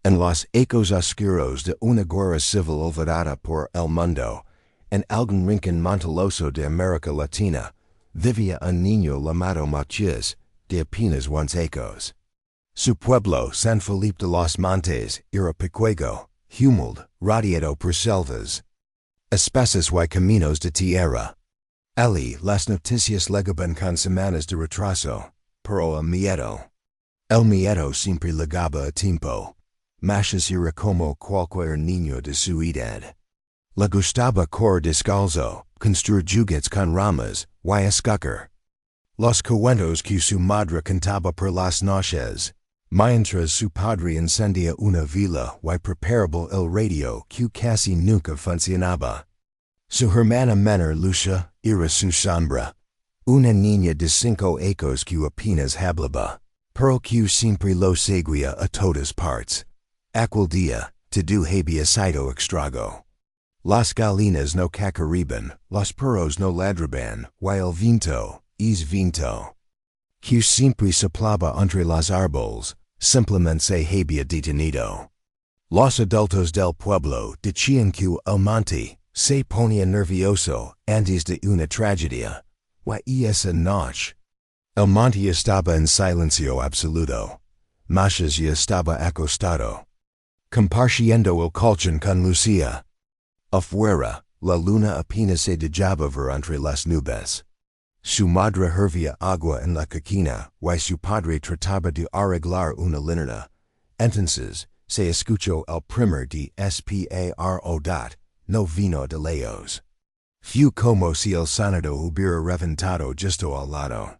en los ecos oscuros de una guerra civil olvidada por el mundo, en algún rincón montañoso de América Latina, vivía un niño llamado Matías, de apenas once ecos. Su pueblo, San Felipe de los Montes, era pequeño, humilde, rodeado por selvas, espesas y caminos de tierra. Allí las noticias llegaban con semanas de retraso, pero el miedo siempre llegaba a tiempo. Matías era como cualquier niño de su edad. Le gustaba correr descalzo, construir juguetes con ramas, y escuchar los cuentos que su madre cantaba por las noches, mientras su padre encendía una vela y preparaba el radio que casi nunca funcionaba. Su hermana menor Lucia era su sombra, una niña de 5 años que apenas hablaba, pero que siempre lo seguía a todas partes. Aquel día, todo había sido extraño. Las gallinas no cacariban, los perros no ladraban, y el viento, que siempre soplaba entre los árboles, simplemente se había detenido. Los adultos del pueblo decían que el monte se ponía nervioso antes de una tragedia, y esa noche, el monte estaba en silencio absoluto. Matías ya estaba acostado, compartiendo el colchón con Lucia. Afuera, la luna apenas se dejaba ver entre las nubes. Su madre hervía agua en la cocina, y su padre trataba de arreglar una linterna. Entonces, se escuchó el primer disparo. No vino de lejos. Fue como si el sonido hubiera reventado justo al lado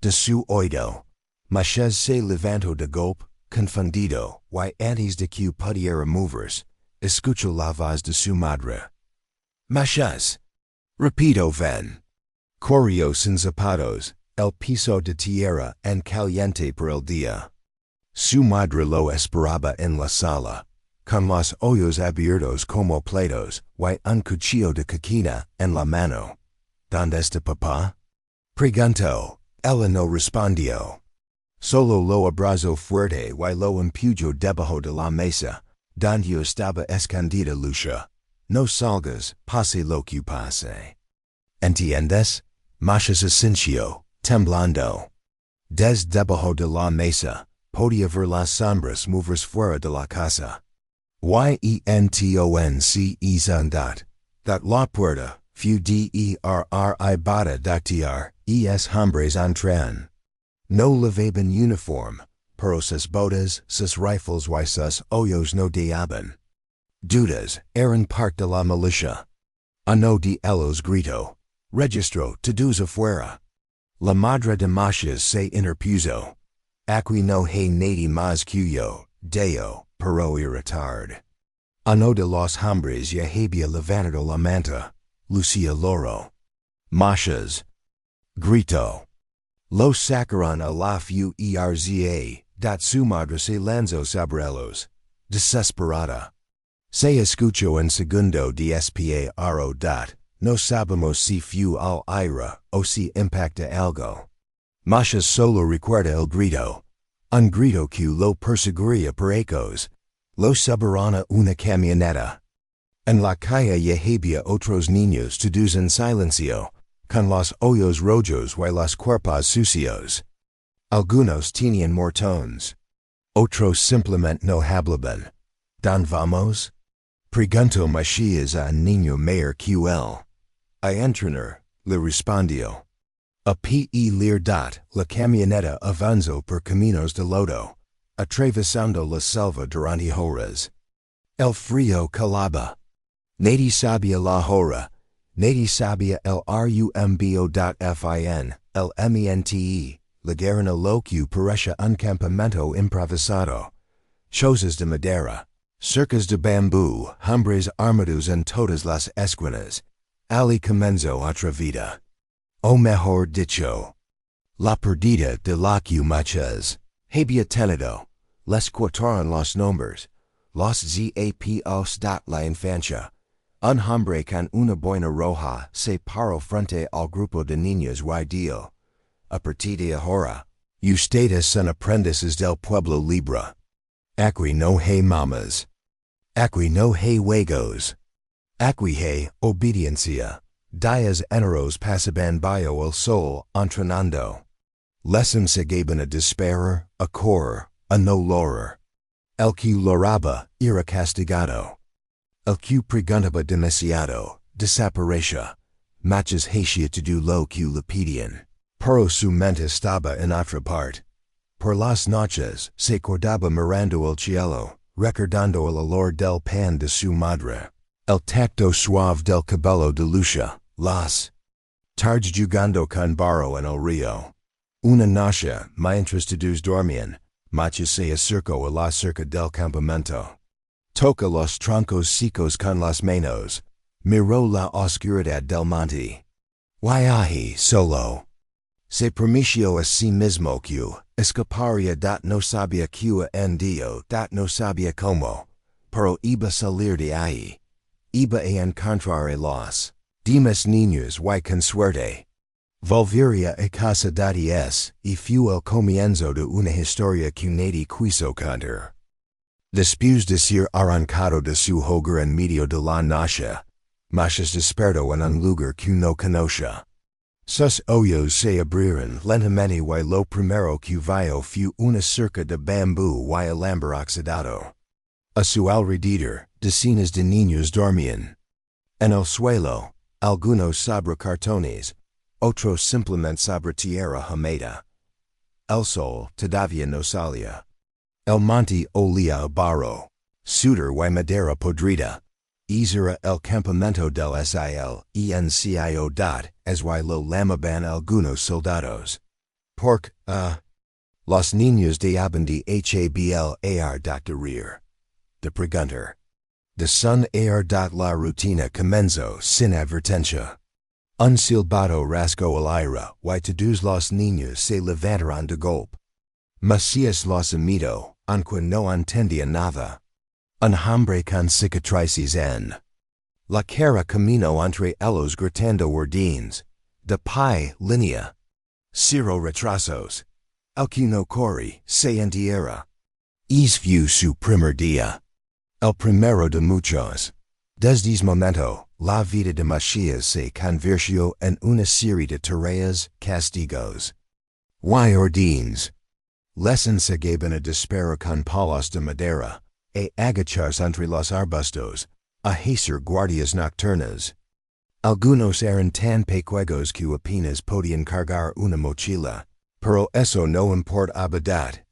de su oído. Matías se levantó de golpe, confundido, y antes de que pudiera moverse, escuchó la voz de su madre. Matías, repito, ven. Corrió sin zapatos, el piso de tierra en caliente por el día. Su madre lo esperaba en la sala, con los ojos abiertos como platos, y un cuchillo de cocina en la mano. ¿Dónde está papá? Preguntó. Ella no respondió. Solo lo abrazó fuerte y lo empujó debajo de la mesa, donde estaba escondida Lucia. No salgas, pase lo que pase. ¿Entiendes? Matías asintió, temblando. Desde debajo de la mesa, podía ver las sombras moverse fuera de la casa. Yentonce that la puerta, fue derribada doctor, es hombres entran. No llevaban uniform, pero sus botas, sus rifles y sus ojos no daban dudas, eran parte de la milicia. Uno de ellos gritó, registró todos afuera. La madre de Matías se interpuso. Aquí no hay nadie más que yo, Deo, pero era tarde. Uno de los hombres ya había levantado la manta. Lucia Loro. Matías gritó. Lo sacaron a la fuerza. Su madre se lanzó sobre ellos, desesperada. Se escuchó en segundo disparo. No sabemos si fue al aire o si impacta algo. Matías solo recuerda el grito. Un grito que lo perseguiría por ecos. Lo subieron a una camioneta. En la calle ya había otros niños todos en silencio, con los ojos rojos y los cuerpos sucios. Algunos tenían mortones. Otros simplemente no hablaban. ¿Dónde vamos? Preguntó Matías a un niño mayor que él. A entrenar, le respondió. A la camioneta avanzó por caminos de lodo, atravesando la selva durante horas. El frío calaba. Nadie sabía la hora, nadie sabía el rumbo.fin, el mente, la guerra lo que parecía un campamento improvisado. Chozas de madera, cercas de bambú, hombres armados en todas las esquinas. Ali comenzó otra vida. O mejor dicho, la perdida de la que Matías había tenido. Les cortaron los nombres, los zapos de la infancia. Un hombre con una boina roja se paró frente al grupo de niños y dijo, a partir de ahora, ustedes son aprendices del pueblo libre. Aquí no hay mamas. Aquí no hay juegos. Aquí hay obediencia. Dias eneros pasaban bio el sol entrenando. Lesson se gaben a despair, a correr, a no lorer. El que loraba era castigado. El que preguntaba demasiado, desaparece. Matches hacia to do lo que le pedían. Pero su mente estaba en otra parte. Por las noches se acordaba mirando el cielo, recordando el olor del pan de su madre, el tacto suave del cabello de Lucia, las tardes jugando con barro en el río. Una noche, mientras todos dormían, Matías se acercó a la cerca del campamento. Toca los troncos secos con las manos, miró la oscuridad del monte. Viaje solo. Se permitió a sí mismo que escaparía no sabía que en Dio no sabía cómo, pero iba a salir de ahí. Iba a encontrar a los demás niños y con suerte. Volvería a casa es, y fue el comienzo de una historia que nadie quiso contar. Después de ser arrancado de su hogar en medio de la noche, Matías despertó en un lugar que no conocía. Sus ojos se abrieron lentamente y lo primero que vio fue una cerca de bambú y alambre oxidado. A su alrededor, decenas de niños dormían. En el suelo, algunos sobre cartones, otros simplemente sobre tierra húmeda. El sol todavía no salía. El monte olía a barro, sudor y madera podrida. Era el campamento del SIL as y lo llamaban algunos soldados. Porque, los niños de de hablar de reír, de preguntar. De son la rutina comenzó sin advertencia. Un silbato rasgó el aire y todos los niños se levantaron de golpe. Matías los imitó, aunque no entendía nada. Un hombre con cicatrices en la cara camino entre ellos gritando órdenes, de pie línea. Cero retrasos. El que no corre se entierra. Fue su primer día. El primero de muchos. Desde ese momento, la vida de Matías se convirtió en una serie de tareas, castigos y órdenes. Lessons se gaban a despair con palos de madera, a agacharse entre los arbustos, a hacer guardias nocturnas. Algunos eran tan pequeños que apenas podían cargar una mochila, pero eso no importaba.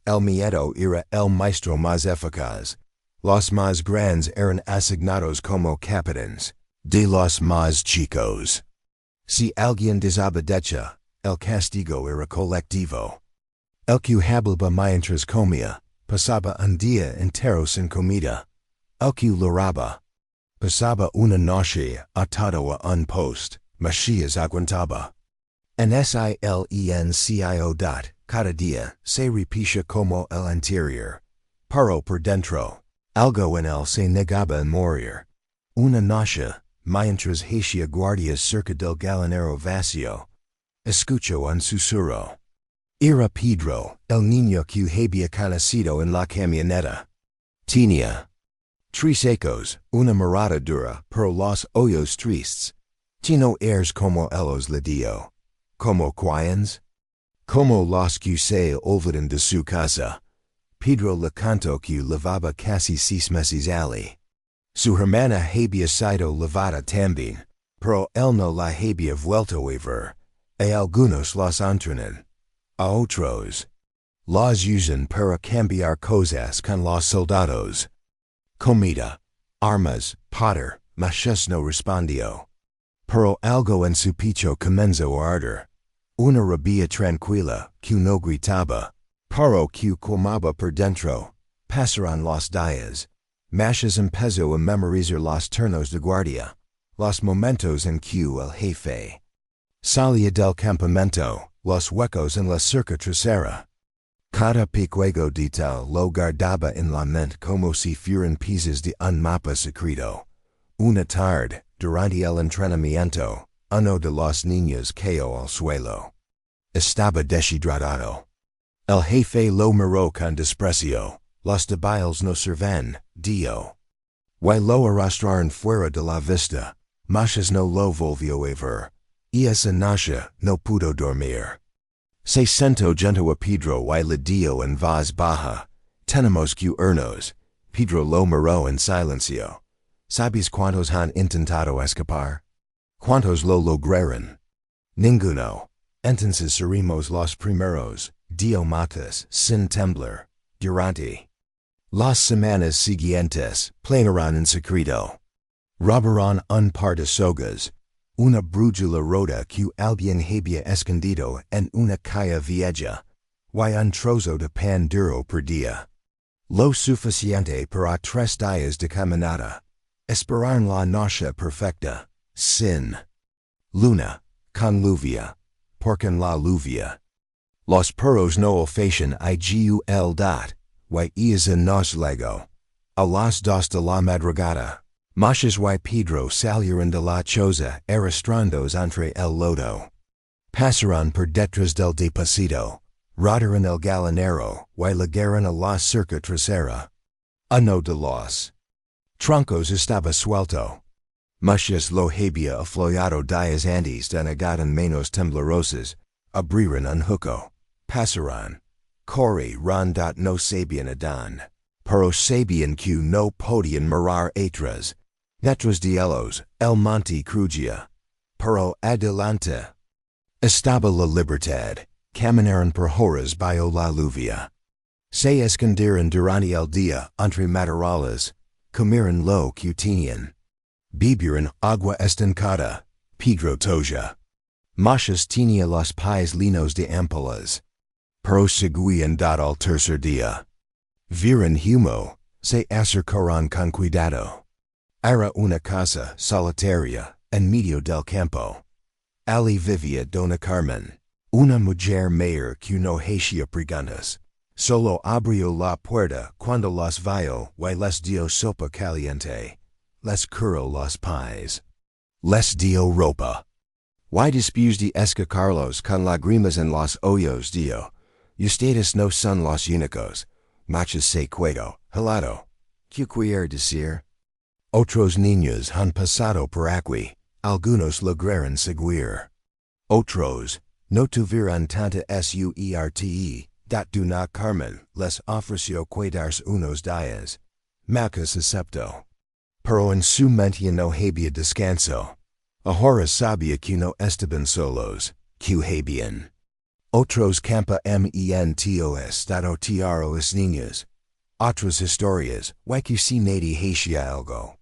El miedo era el maestro más eficaz. Los más grandes eran asignados como capitanes de los más chicos. Si alguien desobedecía, el castigo era colectivo. El que hablaba mientras comía, pasaba un día entero sin comida. El que lloraba, pasaba una noche atado a un post. Matías aguantaba. En silencio. Cada día se repetía como el anterior. Pero por dentro, algo en él se negaba a morir. Una noche, mientras hacía guardia cerca del gallinero vacío, escuchó un susurro. Era Pedro, el niño que había conocido en la camioneta. Tenía tres ecos, una mirada dura, pero los ojos tristes. Tino eres como ellos le dio. Como quiens. Como los que se olvidan de su casa. Pedro le contó que lavaba casi 6 meses allí. Su hermana había sido lavada también, pero él no la había vuelto a ver. A algunos los entrenan. A otros los usan para cambiar cosas con los soldados. Comida, armas, poder. Matías no respondió. Pero algo en su pecho comenzó a arder. Una rabia tranquila, que no gritaba, pero que clamaba por dentro. Pasaron los días. Matías empezó a memorizar los turnos de guardia, los momentos en que el jefe salía del campamento, los huecos en la cerca trasera. Cada pequeño detalle lo guardaba en la mente como si fueran piezas de un mapa secreto. Una tarde, durante el entrenamiento, uno de los niños cayó al suelo. Estaba deshidratado. El jefe lo miró con desprecio. los debiles no sirven, Dio. Y lo arrastraron fuera de la vista, mas no lo volvió a ver. Y esa noche no pudo dormir. Se sentó junto a Pedro y le dio en voz baja, tenemos que irnos. Pedro lo miró en silencio. ¿Sabes cuántos han intentado escapar? ¿Cuántos lo lograron? Ninguno. Entonces seremos los primeros, Dio matas, sin temblar, durante las semanas siguientes, planearán en secreto. Robarán un par de sogas, una brújula rota que alguien había escondido en una calle vieja, y un trozo de pan duro per día. Lo suficiente para 3 días de caminata. Esperarán la noche perfecta, sin luna, con lluvia, porque en la lluvia los perros no olfacian igul dot, y es en nos lego. A las 2 de la madrugada, Machas y Pedro salieron de la choza arrastrándose entre el lodo. Pasaron por detrás del depósito, rodaron el galinero y llegaron a la cerca trasera. Uno de los troncos estaba suelto. Muchas lo había afloyado días antes denegaron menos temblorosos, abrieron un hueco, pasaron. Corre ron dot no sabían adan, pero sabían que no podían mirar atrás. Detrás de ellos, el monte crujía. Pero adelante estaba la libertad, caminaron por horas bajo la lluvia. Se escondieron durante el día entre matorrales, comieron lo que tenían. Bebieron agua estancada, Pedro toja. Machas tenía los pies llenos de ampollas. Pero seguían dot al tercer día. Vieron humo, se acercaron con cuidado. Era una casa solitaria, en medio del campo. Ali vivía Dona Carmen, una mujer mayor que no hacía preguntas. Solo abrió la puerta cuando los vio y les dio sopa caliente. Les curó los pies. Les dio ropa. Y después de escacarlos con lágrimas en los ojos dio. Ustedes no son los únicos. Machas se quedó helado. ¿Qué quiere decir? Otros niños han pasado por aquí. Algunos lograron seguir. Otros no tuvieron tanta suerte. Dona Carmen les ofreció quedarse unos días. Marcos aceptó. Pero en su mente no había descanso. Ahora sabía que no estaban solos, que habían otros campamentos otros niños, otras historias, y que si nadie hacía algo,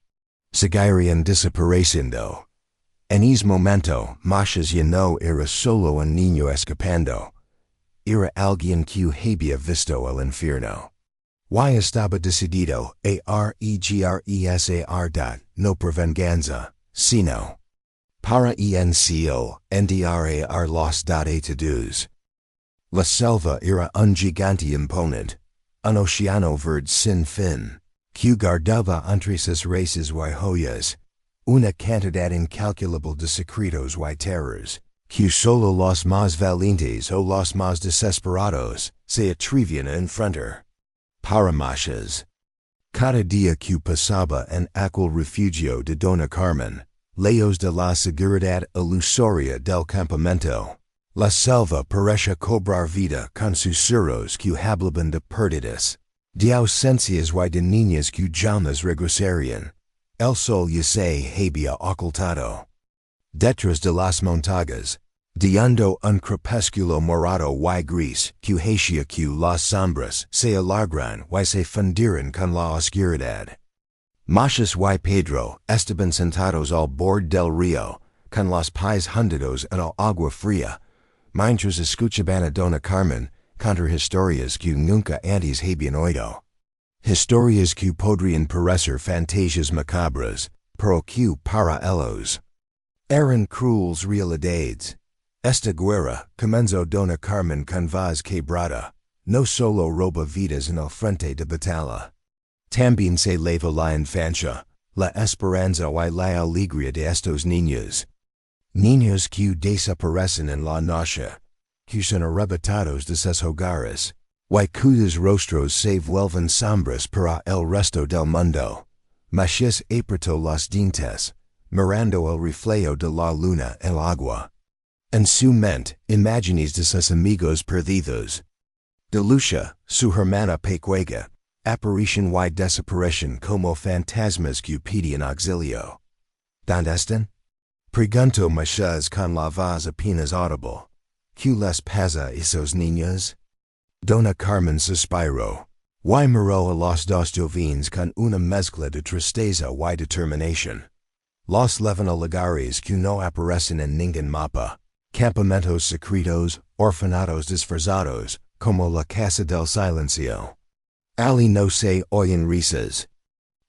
seguirían desapareciendo. En ese momento, Machas ya no era solo un niño escapando. Era alguien que había visto el infierno. Y estaba decidido a regresar no por venganza, sino para endiar los atados. La selva era un gigante imponente, un océano verde sin fin, que guardaba entre sus raíces y joyas una cantidad incalculable de secretos y terrors, que solo los más valientes o los más desesperados se atrevían a enfrentar. Para Machas, cada día que pasaba en aquel refugio de Dona Carmen, lejos de la seguridad ilusoria del campamento, la selva parecía cobrar vida con susurros que hablaban de pérdidas, de ausencias y de niñas que jamás regresarían. El sol ya se había ocultado. Detrás de las montañas, dando un crepúsculo morado y gris que hacía que las sombras se alargaran y se fundieran con la oscuridad. Machas y Pedro estaban sentados al borde del río, con los pies hundidos en el agua fría, mientras escuchaban a Dona Carmen contar historias que nunca antes habían oído. Historias que podrían parecer fantasias macabras, pero que para ellos eran crueles realidades. Esta guerra comenzó Dona Carmen con voz quebrada, no solo roba vidas en el frente de batalla. También se lleva la infancia, la esperanza y la alegría de estos niños. Niños que desaparecen en la noche, que son arrebatados de sus hogares, Y cuyos rostros se vuelven sombras para el resto del mundo. Mas aprieto los dientes, mirando el reflejo de la luna el agua. En su mente, imágenes de sus amigos perdidos. De Lucia, su hermana pequeña, aparición y desaparición como fantasmas que piden auxilio. ¿Dónde están? Pregunto Matías con la voz apenas audible. ¿Qué les pasa esos niños? Dona Carmen suspiró. Y miró a los dos jóvenes con una mezcla de tristeza y determinación. Los llevan a lugares que no aparecen en ningún mapa. Campamentos secretos, orfanatos disfrazados, como la Casa del Silencio. Ali no se oyen risas.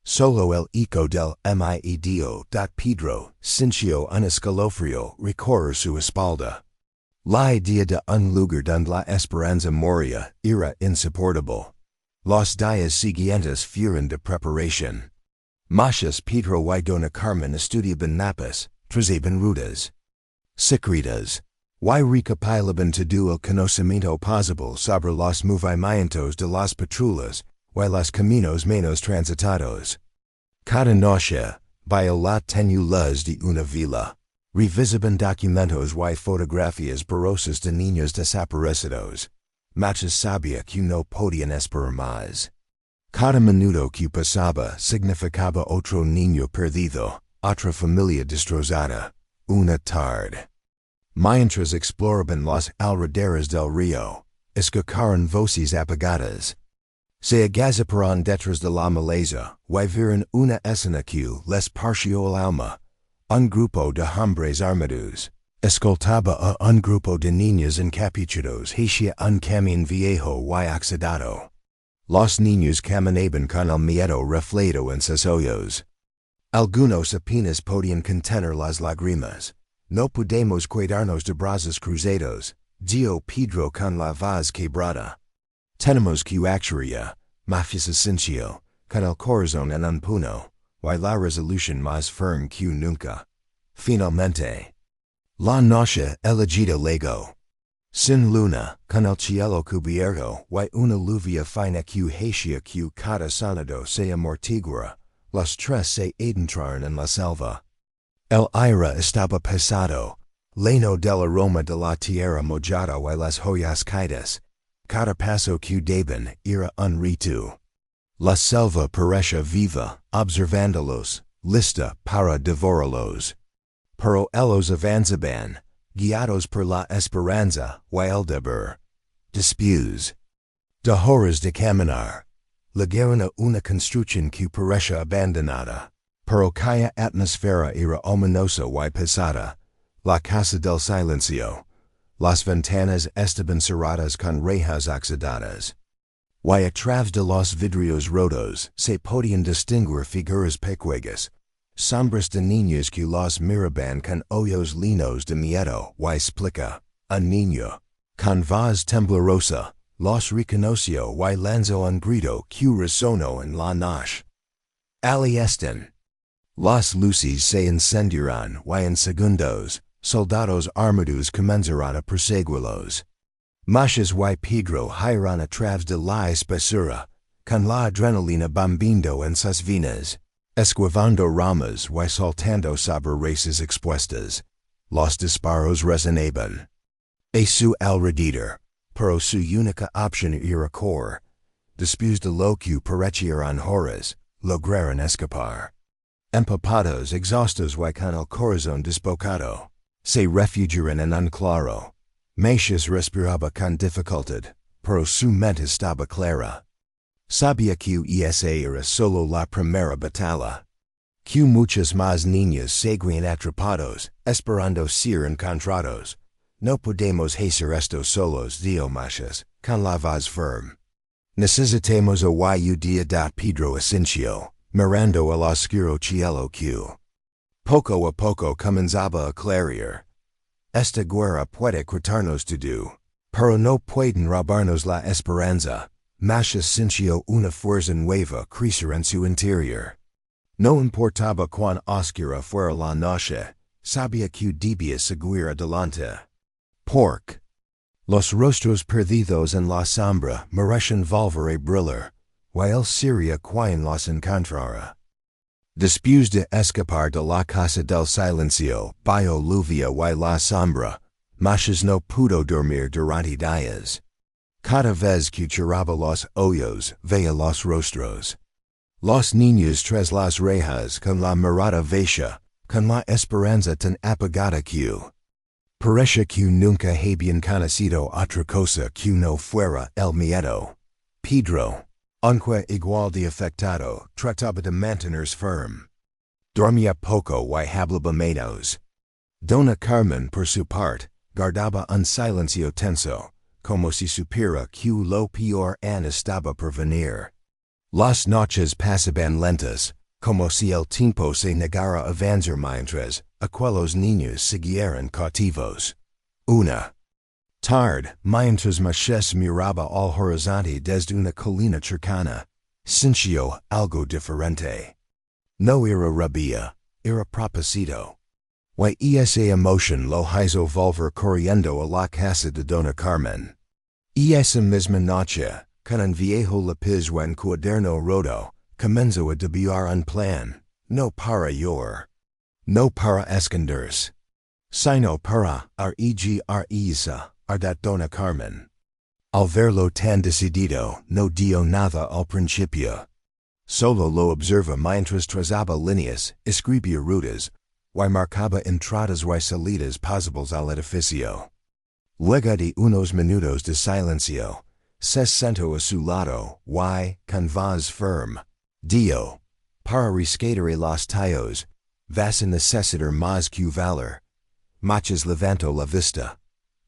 Solo el eco del miedo dat Pedro, sintió un escalofrío recorrer su espalda. La idea de un lugar donde la esperanza moría era insoportable. Los días siguientes fueron de preparación. Matías, Pedro y Dona Carmen estudiaban mapas, trazaban rutas secretas, y recopilaban todo el conocimiento posible sobre los movimientos de las patrullas y los caminos menos transitados. Cada noche, bajo la tenue luz de una vela, revisaban documentos y fotografías borrosas de niños desaparecidos. Matías sabía que no podían esperar más. Cada minuto que pasaba significaba otro niño perdido, otra familia destrozada, una tarde. Mientras exploraban los alrededores del río, escucharon voces apagadas. Se agazaparon detrás de la maleza y vieron una escena que les partió el alma. Un grupo de hombres armados escoltaba a un grupo de niños encapuchados hacia un camión viejo y oxidado. Los niños caminaban con el miedo reflejado en sus ojos. Algunos apenas podían contener las lágrimas. No podemos quedarnos de brazos cruzados, dijo Pedro con la voz quebrada. Tenemos que actuar, Matías sintió, con el corazón en un puño, y la resolución más firme que nunca. Finalmente, la noche elegida llegó. Sin luna, con el cielo cubierto y una lluvia fina que hacía que cada sonido se amortiguara, los tres se adentraron en la selva. El aire estaba pesado, lleno del aroma de la tierra mojada y las hojas caídas. Cada paso que daban era un rito. La selva parecía viva, observándolos, lista para devorarlos. Pero ellos avanzaban, guiados por la esperanza y el deber. Después de horas de caminar, llegaron a una construcción que parecía abandonada. Pero cuya atmósfera era ominosa y pesada, la Casa del Silencio. Las ventanas estaban cerradas con rejas oxidadas. Y a través de los vidrios rotos se podían distinguir figuras pequeñas, sombras de niños que los miraban con ojos llenos de miedo y explica. Un niño, con voz temblorosa, los reconoció y lanzó un grito que resonó en la noche. Ali están. Las luces se encendieron y en segundos, soldados armados comenzaron a perseguirlos. Matías y Pedro giraron a través de la espesura, con la adrenalina bombeando en sus venas, esquivando ramas y saltando sobre raíces expuestas. Los disparos resonaban a su alrededor, pero su única opción era correr. Después de lo que parecieron horas, lograron escapar. Empapados, exhaustos y con el corazón desbocado, se refugiaron en un claro. Matías respiraba con dificultad, pero su mente estaba clara. Sabía que esa era solo la primera batalla. Que muchos más niños seguían atrapados, esperando ser encontrados. No podemos hacer esto solos, dijo Matías, con la voz firme. Necesitamos ayuda de Pedro asintió, mirando el oscuro cielo que, poco a poco comenzaba a clarear. Esta guerra puede quitarnos todo, pero no pueden robarnos la esperanza. Matías sintió una fuerza nueva crecer en su interior. No importaba cuán oscura fuera la noche, sabía que debía seguir adelante. Porque Los rostros perdidos en la sombra merecen volver a brillar, y el seria quien los encontrara. Después de escapar de la casa del silencio, bajo lluvia y la sombra, Matías no pudo dormir durante días. Cada vez que cerraba los ojos, veía los rostros. Los niños tras las rejas con la mirada vacía, con la esperanza tan apagada que parecía que nunca habían conocido otra cosa que no fuera el miedo. Pedro, aunque igual de afectado, trataba de mantenerse firme. Dormía poco y hablaba menos. Dona Carmen, por su parte, guardaba un silencio tenso, como si supiera que lo peor aún estaba por venir. Las noches pasaban lentas, como si el tiempo se negara a avanzar mientras aquellos niños siguieran cautivos. Una tarde, mientras Matías miraba al horizonte desde una colina cercana, sintió algo diferente. No era rabia, era propósito. Y esa emoción lo hizo volver corriendo a la casa de Dona Carmen. Y esa misma noche, con un viejo lápiz y un cuaderno roto, comenzó a dibujar un plan, no para llorar, no para esconderse, sino para arreglarse a Dona Carmen. Al verlo tan decidido, no dio nada al principio. Solo lo observa mientras trazaba líneas, escribía rutas, y marcaba entradas y salidas posibles al edificio. Luego de unos minutos de silencio, se sentó a su lado y, con voz firme, dijo, para rescatar los tallos, vas a necesitar más que valor. Matías levantó la vista.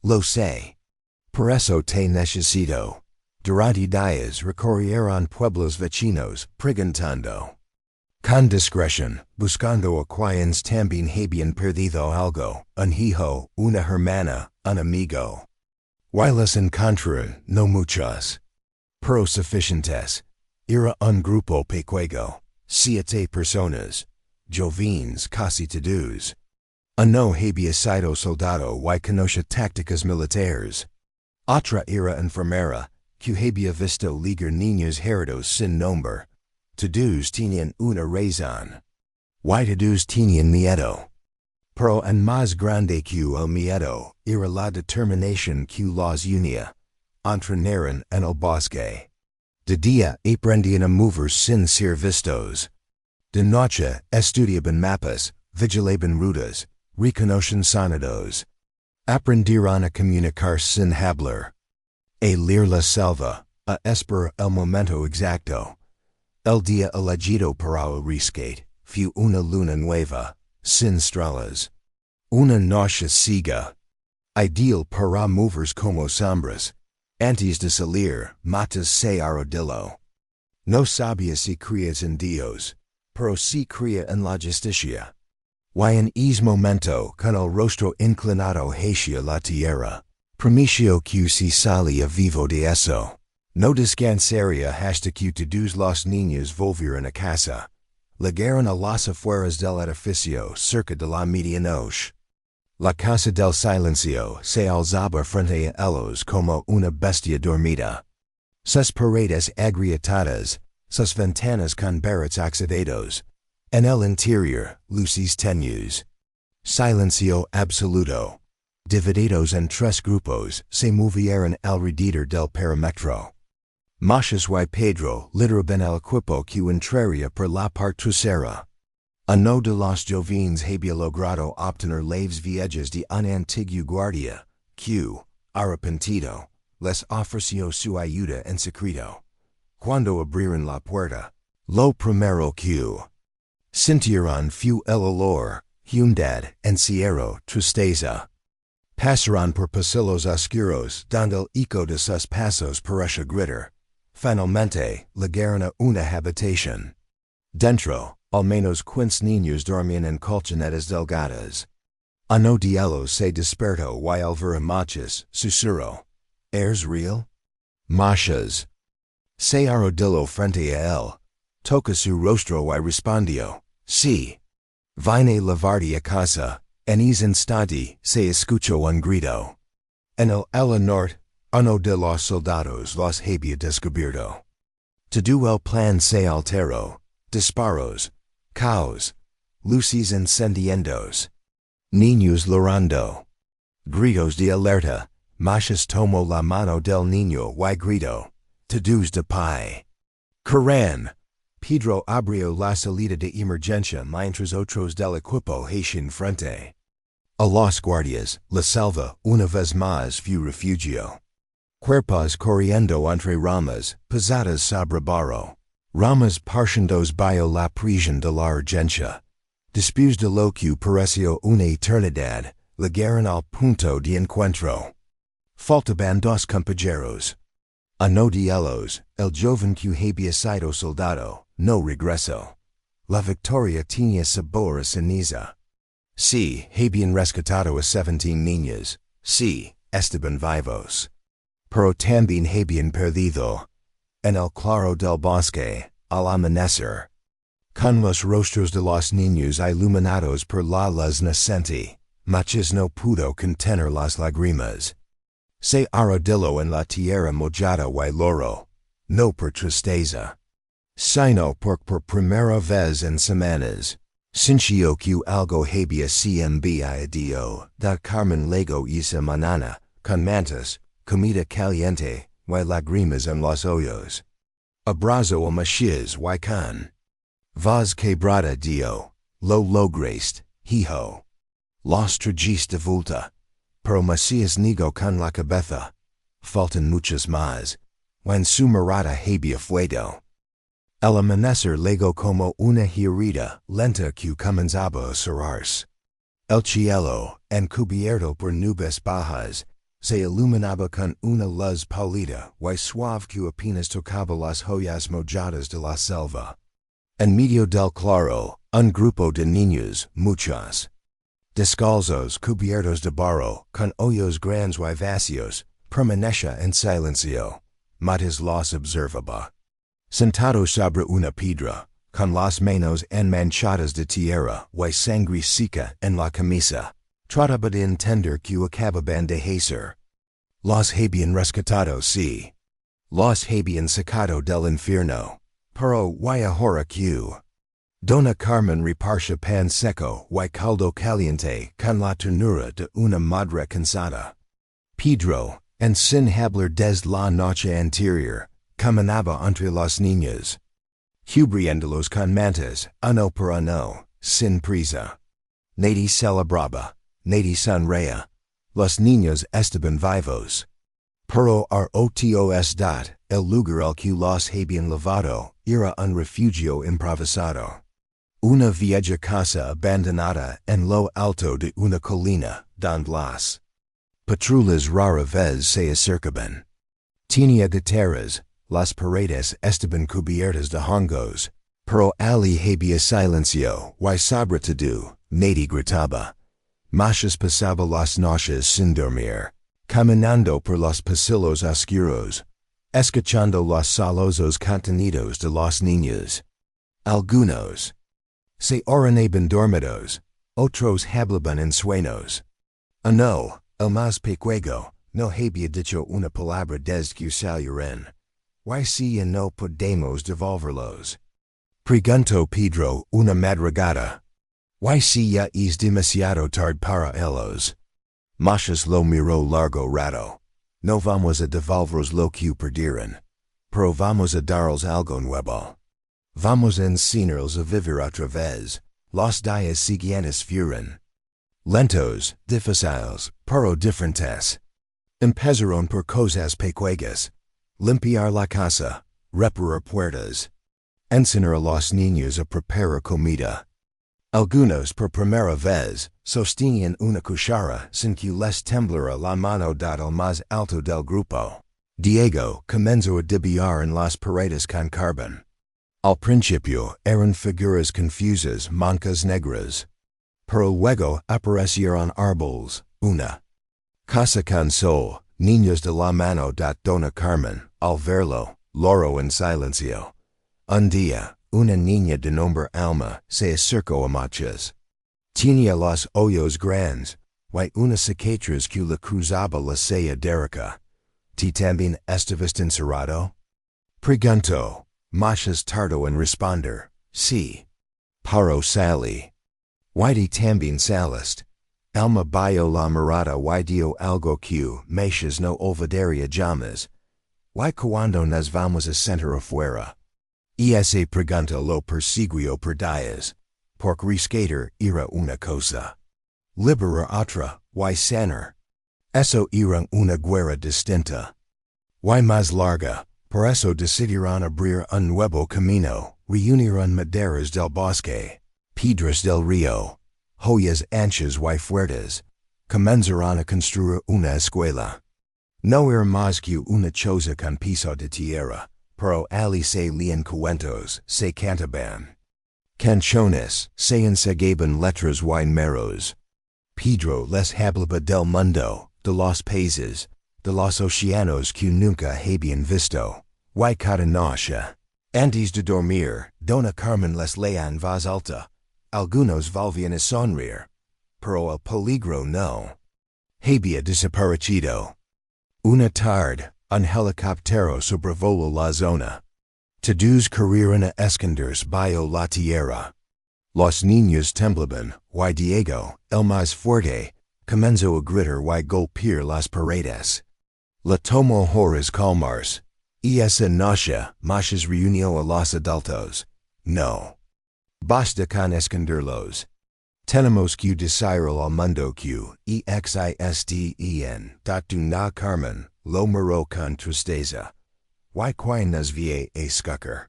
Lo sé. Por eso te necesito. Durante días recorrieron pueblos vecinos, preguntando con discreción, buscando a quienes también habían perdido algo, un hijo, una hermana, un amigo. Y les encontraron, no muchos, pero suficientes. Era un grupo pequeño, 7 personas, jóvenes casi todos. Uno había sido soldado y conocía tácticas militares. Otra era enfermera, que había visto ligar niños heridos sin nombre. Todos tenían una razón. Y todos tenían miedo. Pero en más grande que el miedo, era la determinación que los unía. Entrenaron en el bosque. De día aprendían a mover sin ser vistos. De noche estudiaban mapas, vigilaban rutas, reconocían sonidos. Aprendieron a comunicar sin hablar. A leer la selva, a esperar el momento exacto. El día elegido para el rescate fue una luna nueva, sin estrellas. Una noche ciega. Ideal para moverse como sombras. Antes de salir, Matías se arrodilló. No sabía si creías en Dios, pero sí creía en la justicia. Y en ese momento, con el rostro inclinado hacia la tierra, promeció que si salía vivo de eso, no descansaría hasta que todos los niños volvieran a casa. Llegaron a las afueras del edificio cerca de la medianoche. La casa del silencio se alzaba frente a ellos como una bestia dormida. Sus paredes agrietadas, sus ventanas con barrotes oxidados. En el interior, luces tenues. Silencio absoluto. Divididos en 3 grupos, se movieron alrededor del perímetro. Matías y Pedro lideraban el equipo que entraría por la parte trasera. Uno de los jóvenes había logrado obtener las viejas de un antiguo guardia, que, arrepentido, les ofreció su ayuda en secreto. Cuando abrieron la puerta, lo primero que sintieron fue el olor, humedad, encierro, tristeza. Pasaron por pasillos oscuros donde el eco de sus pasos parecía gritar. Finalmente, llegaron a una habitación. Dentro, al menos 15 niños dormían en colchonetas delgadas. Uno de ellos se despertó y al ver a Matías, susurró, ¿Es real? Matías se arrodilló frente a él, tocó su rostro y respondió, sí. Vine a llevarte a casa. En ese instante se escuchó un grito. En el norte, uno de los soldados los había descubierto. Todo el plan se alteró, disparos, caos, luces encendiendos, niños llorando, gritos de alerta, Matías tomó la mano del niño y gritó, todos de pie. Corran. Pedro abrió la salida de emergencia mientras otros del equipo hacían frente. A los guardias, la selva una vez más fue refugio. Cuerpos corriendo entre ramas, pesadas sobre barro. Ramas partiéndose bajo la presión de la urgencia. Después de lo que pareció una eternidad, llegaron al punto de encuentro. Faltaban dos compañeros. Uno de ellos, el joven que había sido soldado, no regresó. La victoria tenía sabor a ceniza. Sí, habían rescatado a 17 niños. Sí, estaban vivos. Pero también habían perdido. En el claro del bosque, al amanecer. Con los rostros de los niños iluminados por la luz naciente, Matías no pudo contener las lágrimas. Se arrodilló en la tierra mojada y lloró, no por tristeza, sino porque por primera vez en semanas, sintió que algo había cambiado. Da Carmen luego esa mañana, con mantas, comida caliente, y lágrimas en los ojos. Abrazó a Matías y con voz quebrada dijo, lo lograste, hijo. Los trajiste de vuelta. Pero Matías negó con la cabeza. Faltan muchas más. En su mirada había fuego. El amanecer llegó como una herida lenta que comenzaba a cerrarse. El cielo, encubierto por nubes bajas, se iluminaba con una luz pálida y suave que apenas tocaba las hojas mojadas de la selva. En medio del claro, un grupo de niños, muchos. Descalzos, cubiertos de barro, con ojos grandes y vacíos, permanecía en silencio. Matías los observaba. Sentado sobre una piedra, con las manos enmanchadas de tierra y sangre seca en la camisa, trataba de entender que acababan de hacer. Los habían rescatado, sí. Los habían sacado del infierno. Pero y ahora que Dona Carmen repartía pan seco y caldo caliente con la ternura de una madre cansada. Pedro, en sin hablar desde la noche anterior, caminaba entre los niños, cubriéndolos con mantas, uno por uno, sin prisa. Nadie celebraba, nadie sonreía. Los niños estaban vivos. Pero ROTOS. El lugar al que los habían llevado era un refugio improvisado. Una vieja casa abandonada en lo alto de una colina, donde las patrullas rara vez se acercaban. Tenía guitarras, las paredes estaban cubiertas de hongos, pero allí había silencio y sobre todo, nadie gritaba. Matías pasaba las noches sin dormir, caminando por los pasillos oscuros, escuchando los sollozos contenidos de los niños. Algunos se orinaban dormidos, otros hablaban en sueños. No, el más pequeño, no había dicho una palabra desde que salieron. ¿Y si ya no podemos devolverlos? Preguntó Pedro una madrugada. ¿Y si ya es demasiado tarde para ellos? Matías lo miró largo rato. No vamos a devolverlos lo que perdieron, pero vamos a darles algo nuevo. Vamos a enseñarles a vivir otra vez. Los días siguientes fueron lentos, difíciles, pero diferentes. Empezaron por cosas pequeñas. Limpiar la casa, reparar puertas, enseñar a los niños a preparar comida. Algunos por primera vez sostenían una cuchara sin que les temblara la mano dada el más alto del grupo. Diego comenzó a dibujar en las paredes con carbón. Al principio eran figuras confusas, mancas negras. Pero luego aparecieron árboles, una casa con sol, niños de la mano de Dona Carmen. Al verlo, lloró en silencio. Un día, una niña de nombre Alma se acercó a Matías. Tenía los ojos grandes, y una cicatriz que le cruzaba la sella derica. Ti también estabas encerrado? Pregunto, Masha's tardo en responder, sí. Paro Sally. Y di también salist. Alma bio la mirada y dio algo que Meshas no olvidaría jamás. Y cuando nos vamos a sentar afuera. Esa pregunta lo persiguió por días. Porque rescatar era una cosa. Liberar otra, y sanar. Eso era una guerra distinta. Y más larga, por eso decidieron abrir un nuevo camino, reunirán maderas del bosque, piedras del río, joyas anchas y fuertes, comenzarán a construir una escuela. No era más que una choza con piso de tierra, pero allí se leían cuentos, se cantaban canciones, se enseñaban letras y números. Pedro les hablaba del mundo, de los países, de los océanos que nunca habían visto, y cada noche, antes de dormir, Dona Carmen les leía en voz alta. Algunos volvían a sonreír, pero el peligro no había desaparecido. Una tarde, un helicóptero sobrevoló la zona. Todos corrieron a esconderse bajo la tierra. Los niños temblaban, y Diego, el más fuerte, comenzó a gritar y golpear las paredes. Le tomó horas calmarse. Y esa noche, Masha reunió a los adultos. No. Basta con esconderlos. Tenemos que decir al mundo que existen. Dona Carmen lo miró con tristeza. Y que nos vie a escuchar.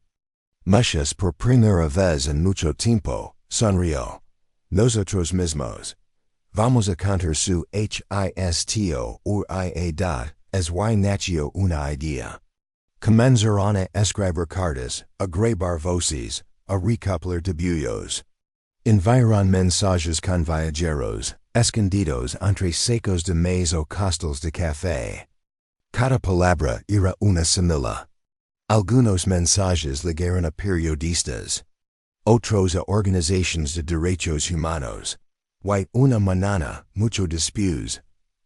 Muchas por primera vez en mucho tiempo, sonrió. Nosotros mismos. Vamos a contar su histo or ia. Es y nació una idea. Comenzaron a escribir cartas, a grabar voces, a recopilar dibujos. Enviaron mensajes con viajeros, escondidos entre secos de maíz o costales de café. Cada palabra era una semilla. Algunos mensajes llegaron a periodistas, otros a organizaciones de derechos humanos, y una mañana, mucho después,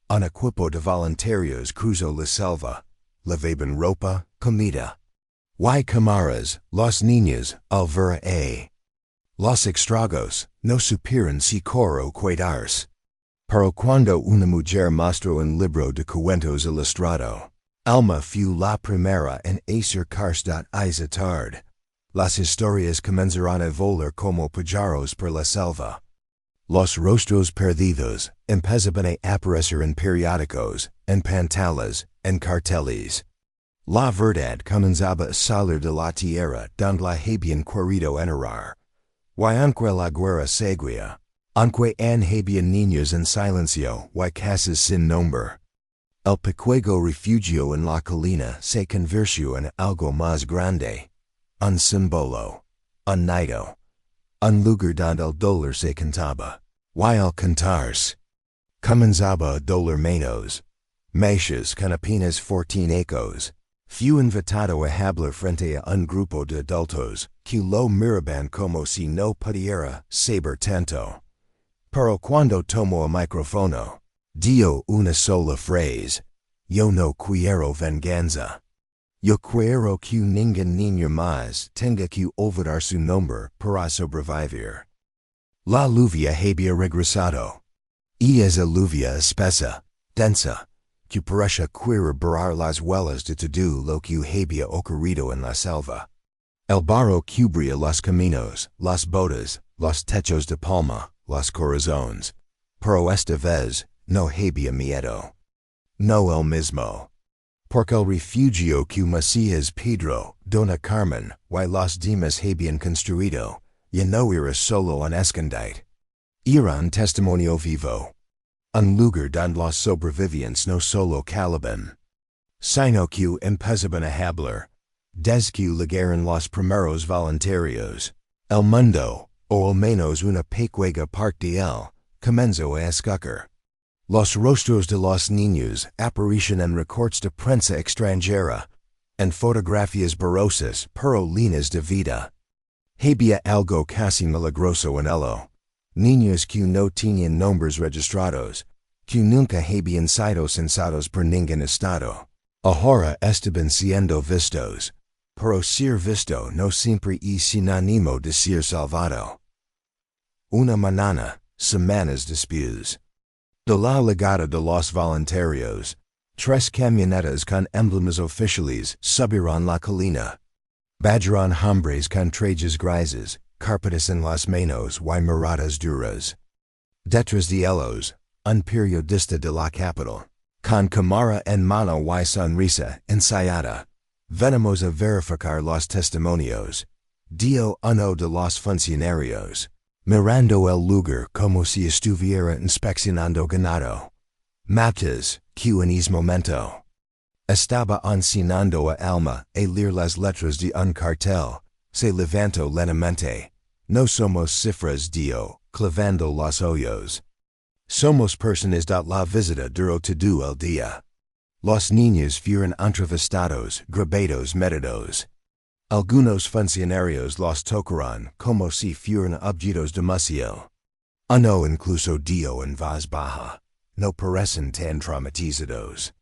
un equipo de voluntarios cruzó la selva, lavaban ropa, comida. Y cámaras, los niños, al ver a los extragos, no supieron si coro cuidarse. Pero cuando una mujer mostró un libro de cuentos ilustrado, Alma fue la primera en acercarse esa tarde. Las historias comenzaron a volar como pájaros por la selva. Los rostros perdidos empezaban a aparecer en periódicos, en pantallas, en carteles. La verdad comenzaba a salir de la tierra donde la habían querido enterrar. Y aunque la guerra seguía, aunque habían niños en silencio y casas sin nombre, el pequeño refugio en la colina se convirtió en algo más grande. Un símbolo, un nido, un lugar donde el dolor se cantaba. Y al cantarse, comenzaba a doler menos. Meshas con apenas 14 ecos. Fue invitado a hablar frente a un grupo de adultos que lo miraban como si no pudiera saber tanto. Pero cuando tomó el micrófono, dio una sola frase: yo no quiero venganza. Yo quiero que ningún niño más tenga que olvidar su nombre para sobrevivir. La lluvia había regresado. Y esa lluvia espesa, densa, que parecía querer borrar las huellas de todo lo que había ocurrido en la selva. El barro cubría los caminos, las bodas, los techos de palma, los corazones. Pero esta vez no había miedo. No el mismo. Porque el refugio que Matías, Pedro, Dona Carmen y los demás habían construido, ya no era solo un escondite. Era un testimonio vivo. Un lugar donde los sobrevivientes no solo calaban, sino que empezaban a hablar. Desde que llegaron los primeros voluntarios, el mundo, o al menos una pequeña parte de él, comenzó a escuchar. Los rostros de los niños aparecían en recortes de prensa extranjera, en fotografías borrosas pero llenas de vida. Había algo casi milagroso en ello. Niños que no tenían nombres registrados, que nunca habían sido sensados por ningún estado. Ahora estaban siendo vistos, pero ser visto no siempre es sinónimo de ser salvado. Una mañana, semanas después de la llegada de los voluntarios, 3 camionetas con emblemas oficiales subieron la colina. Bajaron hombres con trajes grises, carpetas en las manos y miradas duras. Detrás de ellos, un periodista de la capital, con cámara en mano y sonrisa ensayada. Venimos a verificar los testimonios, dijo uno de los funcionarios, mirando el lugar como si estuviera inspeccionando ganado. Matías, que en ese momento estaba enseñando a Alma a leer las letras de un cartel, se levantó lentamente. No somos cifras, dijo, clavando los ojos. Somos personas de la visita durante todo el día. Los niños fueron entrevistados, grabados, medidos. Algunos funcionarios los tocaron como si fueran objetos de museo. Uno incluso dijo en voz baja, no parecen tan traumatizados.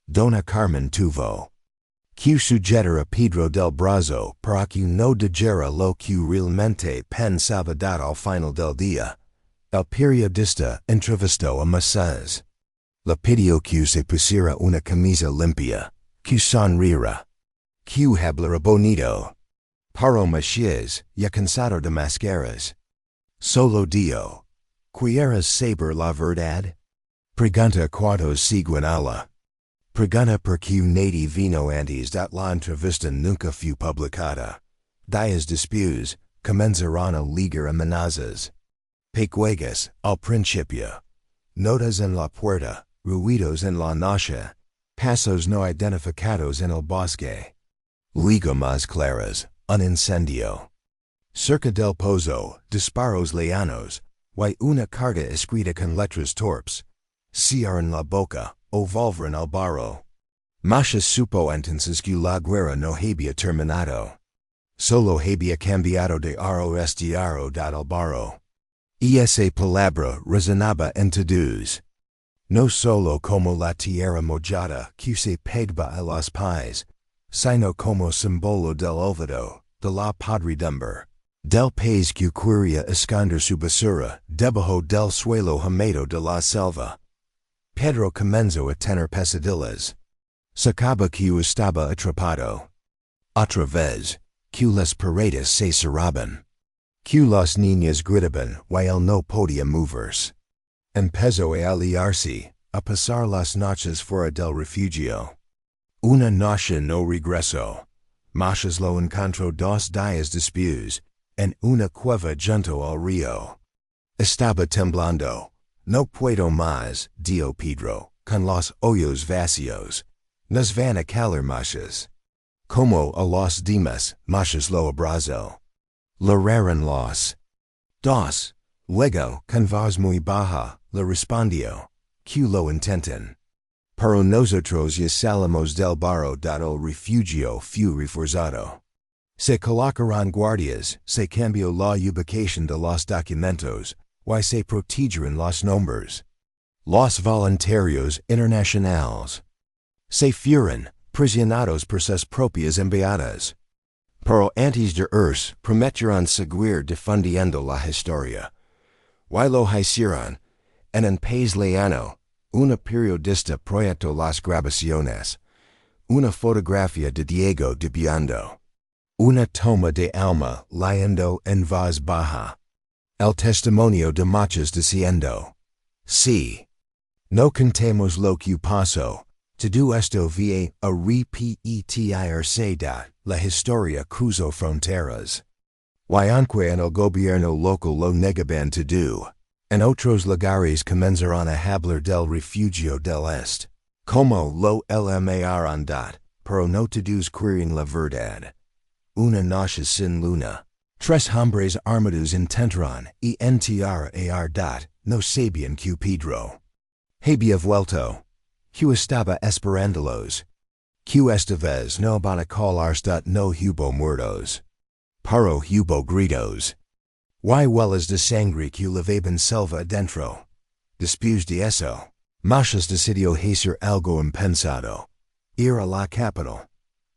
Dona Carmen tuvo que sujetar a Pedro del brazo para que no dijera lo que realmente pensaba dado al final del día. El periodista entrevistó a Matías. Le pidió que se pusiera una camisa limpia, que sonriera, que hablara bonito. Pero Matías, ya cansado de máscaras, solo dijo, ¿quieres saber la verdad? Pregunta cuántos siguen a la pregunta por qué nadie vino antes de la entrevista nunca fue publicada. Días después, comenzaron a ligar amenazas. Pecuegas, al principio. Notas en la puerta, ruidos en la noche, pasos no identificados en el bosque. Liga más claras, un incendio. Cerca del pozo, disparos lejanos, y una carta escrita con letras torpes. Cierran la boca, o volvieron al barro. Matías supo entonces que la guerra no había terminado. Solo había cambiado de aro este aro dado al barro. Y esa palabra resonaba en todos. No solo como la tierra mojada que se pegaba a los pies, sino como símbolo del olvido, de la podredumbre, del país que quería esconder su basura debajo del suelo húmedo de la selva. Pedro comenzó a tener pesadillas. Sacaba que estaba atrapado. Otra vez, que las paredes se cerraban. Que los niños gritaban y él no podía moverse. Empezó a aliarse, a pasar las noches fuera del refugio. Una noche no regresó. Matías lo encontró 2 días después, en una cueva junto al río. Estaba temblando. No puedo más, dijo Pedro, con los ojos vacíos. Nos van a calar, Matías. Como a los demás, Matías lo abrazó. Lograron los 2. Luego, con voz muy baja, le respondió, que lo intentan. Pero nosotros ya salimos del barro dado el refugio fue reforzado. Se colocaron guardias, se cambió la ubicación de los documentos, y se protegieron los nombres. Los voluntarios internacionales se fueron prisionados por sus propias embajadas. Pero antes de irse, prometieron seguir difundiendo la historia. Y lo hicieron. En un país lejano, una periodista proyectó las grabaciones. Una fotografía de Diego debiando. Una toma de Alma leyendo en voz baja. El testimonio de Matías diciendo, sí. No contemos lo que pasó. Todo esto vía a repetirse la historia cruzó fronteras. Y aunque en el gobierno local lo negaban todo, en otros lugares comenzaron a hablar del refugio del Este. Como lo llamaron pero no todos querían la verdad. Una noche sin luna. 3 hombres armados intentaron entrar no sabían que Pedro había vuelto. Que estaba esperándolos. Que esta vez no van a colarse no hubo muertos. Pero hubo gritos. Y huellas de sangre que levaban selva adentro. Después de eso, Mas decidió hacer algo impensado. Ir a la capital.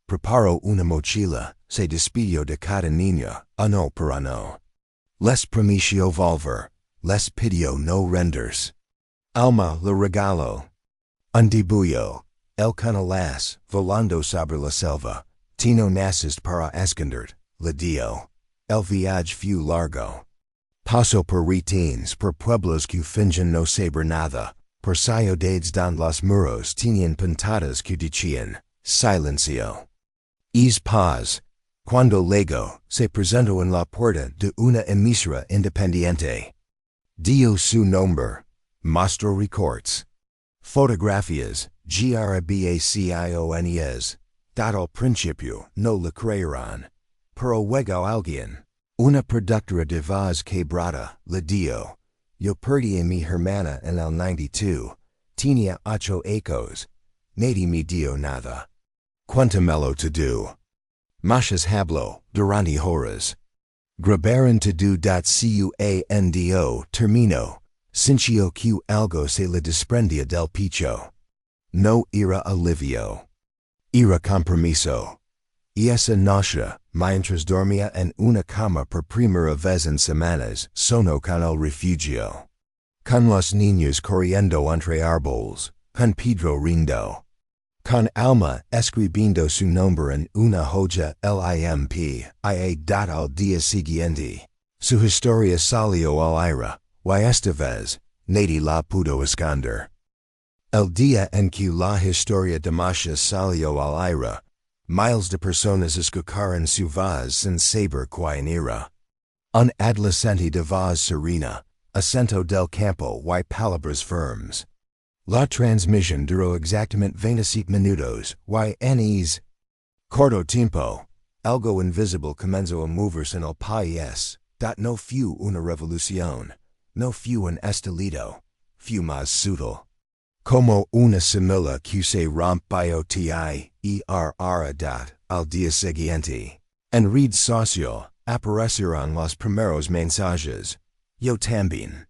Preparó una mochila, se despidió de cada niño, ano por ano. Les prometió volver, les pidió no rendirse. Alma le regaló. Un debullo, el canalas, volando sobre la selva, tino nacist para esconder, le dio. El viaje fue largo. Paso por retines, por pueblos que fingen no saber nada, por ciudades donde los muros tenían pintadas que decían, silencio. Es paz, cuando luego se presentó en la puerta de una emisora independiente. Dio su nombre, mostró recortes. Fotografías, grabaciones, dado al principio no le creerán, pero luego alguien, una productora de voz quebrada, le dio. Yo perdí a mi hermana en el 92, tenía 8 hechos, nadie me dio nada. Cuéntamelo todo. Mas habló, durante horas. Grabaron todo cuando terminó, sintió que algo se le desprendía del pecho. No era alivio. Era compromiso. Y esa noche, mientras dormía en una cama por primera vez en semanas, sonó con el refugio. Con los niños corriendo entre árboles, con Pedro rindo. Con Alma escribiendo su nombre en una hoja limp, al día siguiente. Su historia salió al aire, y esta vez, nadie la pudo esconder. El día en que la historia de Masha salió al aire, miles de personas escucharon su voz sin saber quién era. Un adolescente de voz serena, acento del campo y palabras firmes. La transmisión duró exactamente 25 minutos y en ese corto tiempo, algo invisible comenzó a moverse en el país. No fue una revolución, no fue un estallido, fue más sutil. Como una semilla que se rompió al día siguiente. En red social, aparecieron los primeros mensajes. Yo también.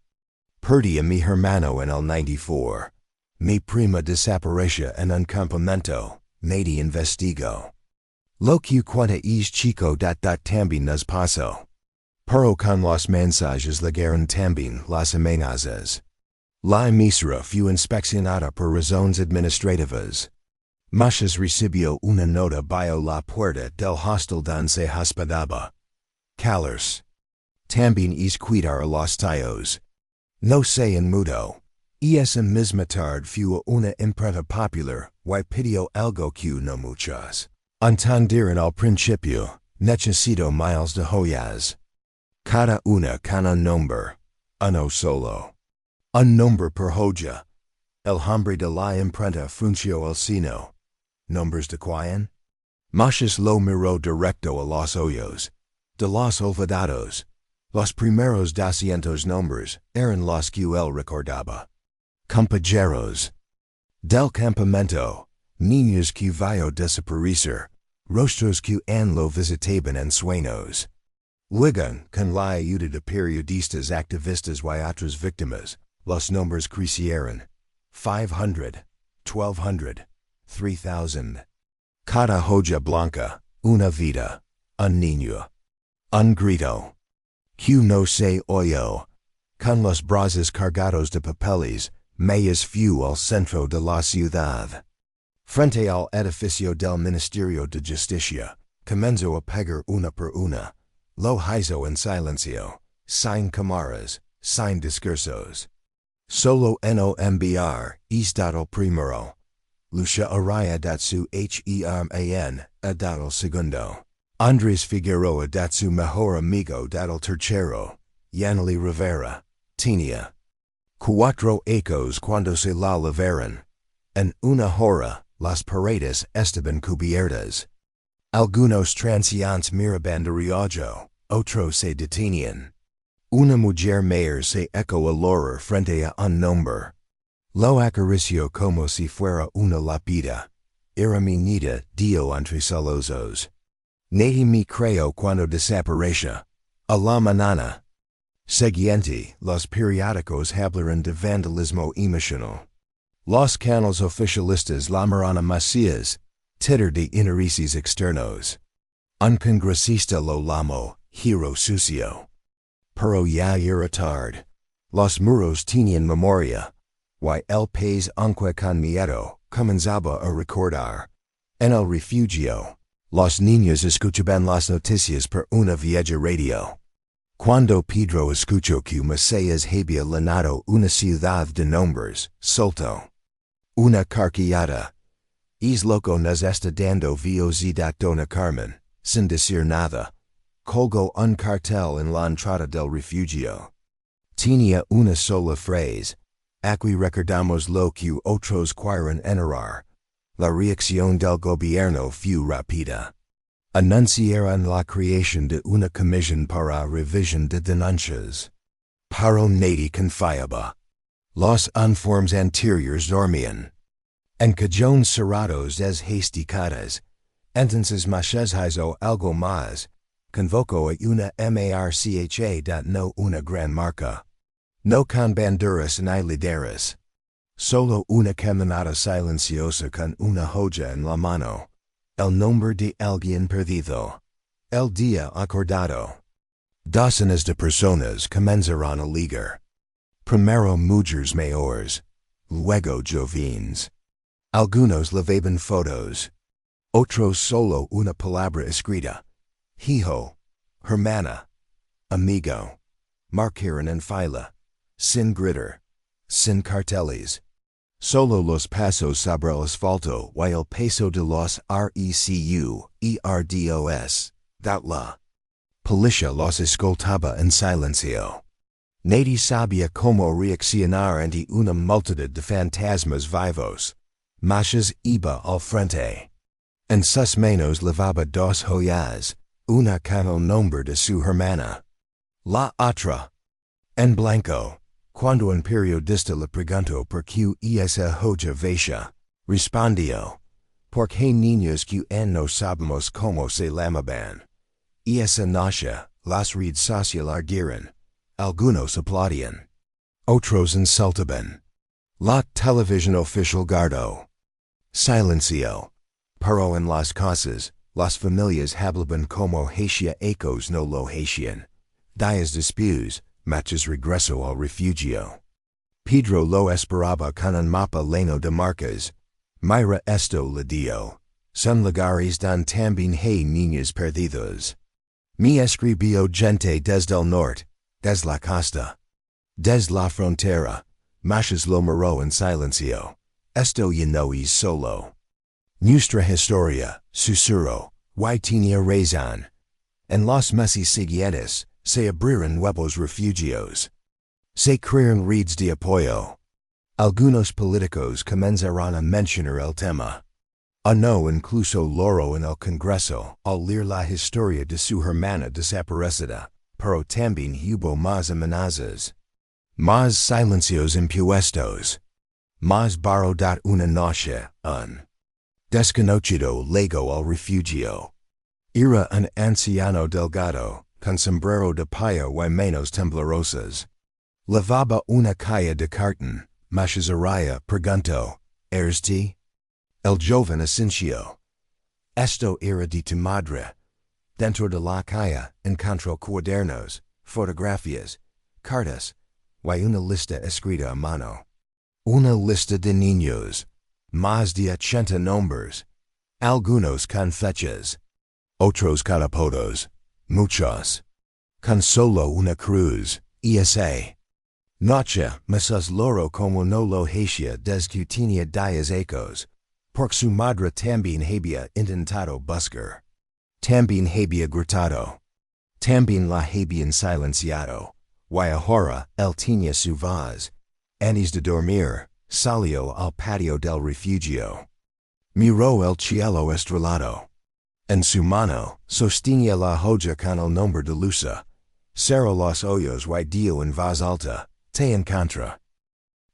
Perdí a mi hermano en el 94. Mi prima desaparece en un campamento, nadie investigó. Lo que cuenta es chico. También nos pasó. Pero con los mensajes llegaron también las amenazas. La emisora fue inspeccionada por razones administrativas. Mas recibió una nota bajo la puerta del hostel donde se hospedaba. Calors. También es cuidar a los tíos. No se enmudó. Y esa misma tarde fue una imprenta popular, y pidió algo que no muchos entendieron al principio. Necesito miles de joyas. Cada una con un nombre. Uno solo. Un nombre por joya. El hombre de la imprenta frunció el ceño. ¿Nombres de quién? Mas lo miró directo a los ojos. De los olvidados. Los primeros 200 nombres eran los que él recordaba. Compañeros. Del campamento. Niños que vio desaparecer. Rostros que en lo visitaban en sueños. Luego, con la ayuda de periodistas activistas y otras víctimas, los nombres crecieron. 500, 1200, 3000. Cada joya blanca, una vida, un niño. Un grito. Que no se oyó. Con los brazos cargados de papeles, Matías fue al centro de la ciudad. Frente al edificio del Ministerio de Justicia, comenzó a pegar una por una. Lo hizo en silencio, sin cámaras, sin discursos. Solo no enviar, dado primero. Lucia Araya su herman, dado segundo. Andrés Figueroa su mejor amigo dado tercero. Yanely Rivera, tenía 4 hechos cuando se la liberaron. En una hora, las paredes estaban cubiertas. Algunos transeúntes miraban de reojo, otros se detenían. Una mujer mayor se echó al horror frente a un nombre. Lo acarició como si fuera una lápida. Era mi nieta, dio entre solozos. Nadie me creyó cuando desapareció. A la mañana siguiente, los periódicos hablaron de vandalismo emocional. Los canales oficialistas llamaron a Matías, titter de intereses externos. Un congresista lo llamó, hero sucio. Pero ya era tarde. Los muros tenían memoria. Y el país aunque con miedo, comenzaba a recordar. En el refugio, los niños escuchaban las noticias por una vieja radio. Cuando Pedro escuchó que Matías había ganado una ciudad de nombres, soltó una carcajada. Es loco nos está dando velocidad dona Carmen, sin decir nada. Colgó un cartel en la entrada del refugio. Tenía una sola frase. Aquí recordamos lo que otros quieren enterrar. La reacción del gobierno fue rápida. Anunciaron la creación de una comisión para revisión de denuncias. Pero nadie confiaba. Los informes anteriores dormían. En cajones cerrados deshasticadas. Entonces Matías hizo algo más. Convocó a una marcha no una gran marca. No con banderas ni lideres. Solo una caminata silenciosa con una hoja en la mano. El nombre de alguien perdido. El día acordado. Docenas de personas comenzaron a ligar. Primero mujeres mayores. Luego jóvenes. Algunos levaban fotos. Otros solo una palabra escrita. Hijo. Hermana. Amigo. Marcaron en fila. Sin gritar. Sin carteles. Solo los pasos sobre el asfalto y el peso de los recuerdos. La policía los escoltaba en silencio. Nadie sabía cómo reaccionar ante una multitud de fantasmas vivos. Matías iba al frente. En sus manos llevaba dos joyas, una con el nombre de su hermana. La otra. En blanco. Cuando un periodista le preguntó por qué esa joya vacía, respondió, porque niños que no sabemos cómo se llamaban. Esa noche, las redes sociales ardieron. Algunos aplaudían. Otros insultaban. La televisión oficial guardó silencio. Pero en las casas, las familias hablaban como hacía ecos no lo hacían. Días después, Matías regresó al refugio. Pedro lo esperaba con un mapa lleno de marcas. Mira esto le dio. Son lugares donde también hay niños perdidos. Me escribió gente desde el norte, desde la costa, desde la frontera. Matías lo miró en silencio. Esto ya no es solo. Nuestra historia, susurró, y tenía razón. En los meses siguientes, se abrieron nuevos refugios. Se crearon redes de apoyo. Algunos políticos comenzaron a mencionar el tema. No incluso loro en el Congreso al leer la historia de su hermana desaparecida, pero también hubo más amenazas. Más silencios impuestos. Más barro dat una noche, un desconocido llegó al refugio. Era un anciano delgado, con sombrero de paja y manos temblorosas. Llevaba una caja de cartón. Matías preguntó, ¿eres ti? El joven asintió. Esto era de tu madre. Dentro de la caja encontró cuadernos, fotografías, cartas, y una lista escrita a mano. Una lista de niños. Más de 80 nombres. Algunos con fechas. Otros con apodos. Muchos. Con solo una cruz. Esa noche, Matías loro como no lo hacía desde que tenía 10 ecos. Porque su madre también había intentado buscar. También había gritado. También la habían silenciado. Y ahora él tenía su voz. Antes de dormir, salió al patio del refugio. Miró el cielo estrellado. En su mano, sostenía la hoja con el nombre de Luisa. Cerró los ojos y dio en voz alta, te encontra.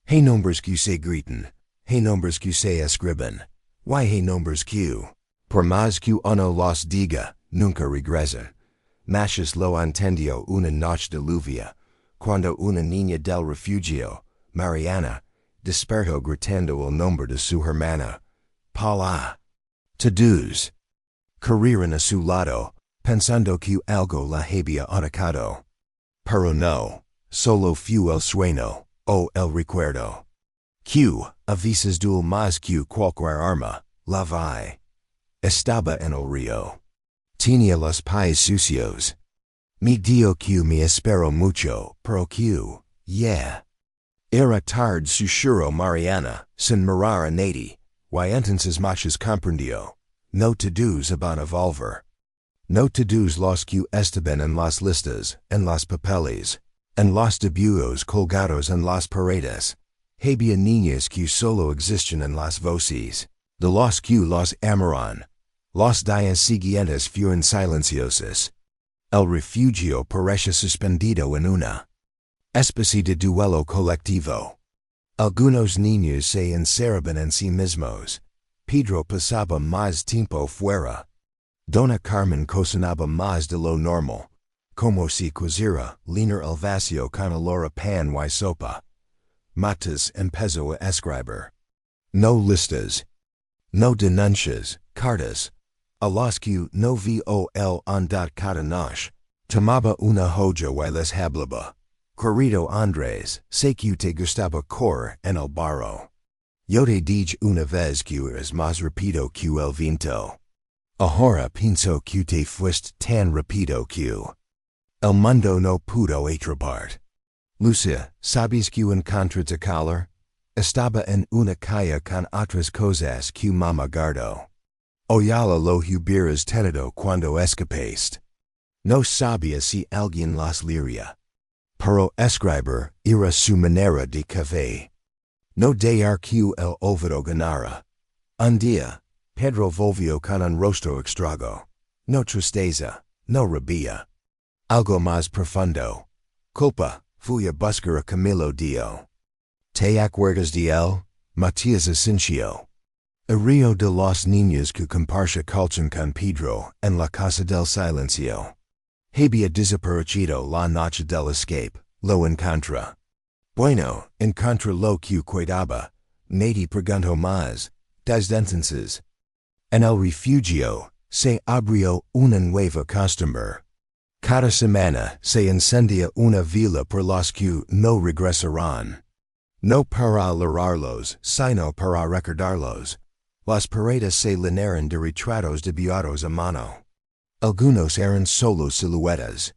Hay nombres que se gritan. Hay nombres que se escriben. Y hay nombres que, por más que uno los diga, nunca regresan. Matías lo entendió una noche de lluvia, cuando una niña del refugio, Mariana, desperto gritando el nombre de su hermana. Paula. To-dos. Corrieron a su lado, pensando que algo la había atacado. Pero no, solo fue el sueño, o el recuerdo. Que, a veces duele más que cualquier arma, la vi. Estaba en el río. Tenía los pies sucios. Me dio que me espero mucho, pero que, yeah. Era tarde susurró Mariana, sin mirar a nadie, y entonces muchos comprendió. No todos van a volver. No todos los que estaban en las listas, en los papeles, en los dibujos colgados en las paredes. Había niños que solo existen en las voces, de los que los amaron. Los días siguientes fueron silenciosos. El refugio parecía suspendido en una especie de duelo colectivo. Algunos niños se encerraban en sí mismos. Pedro pasaba más tiempo fuera. Dona Carmen cocinaba más de lo normal, como si quisiera llenar el vacío con olor a pan y sopa. Matías empezó a escribir. No listas. No denuncias, cartas. A los que no vio el andat cada noche. Tomaba una hoja y les hablaba. Querido Andrés, sé que te gustaba correr en el barro. Yo te dije una vez que eres más rápido que el viento. Ahora pienso que te fuiste tan rápido que el mundo no pudo atraparte. Lucia, ¿sabes que encontraste calor? Estaba en una calle con otras cosas que mamá guardó. Oyala lo hubieras tenido cuando escapaste. No sabía si alguien las leería. Pero escribir era su manera de café. No dejar que el olvido ganara. Un día, Pedro volvió con un rostro extraño. No tristeza, no rabia. Algo más profundo. Culpa, fui a buscar a Camilo Dio. ¿Te acuerdas de él? Matías Asensio. A Río de los Niños que comparsa colchón con Pedro en la casa del silencio. Había desaparecido la noche del escape, lo encontró. Bueno, encontró lo que cuidaba, nadie preguntó más, desde entonces. En el refugio, se abrió una nueva costumbre. Cada semana se encendía una vela por los que no regresarán. No para alararlos, sino para recordarlos. Las paredes se llenaron de retratos dibujados a mano. Algunos eran solo siluetas.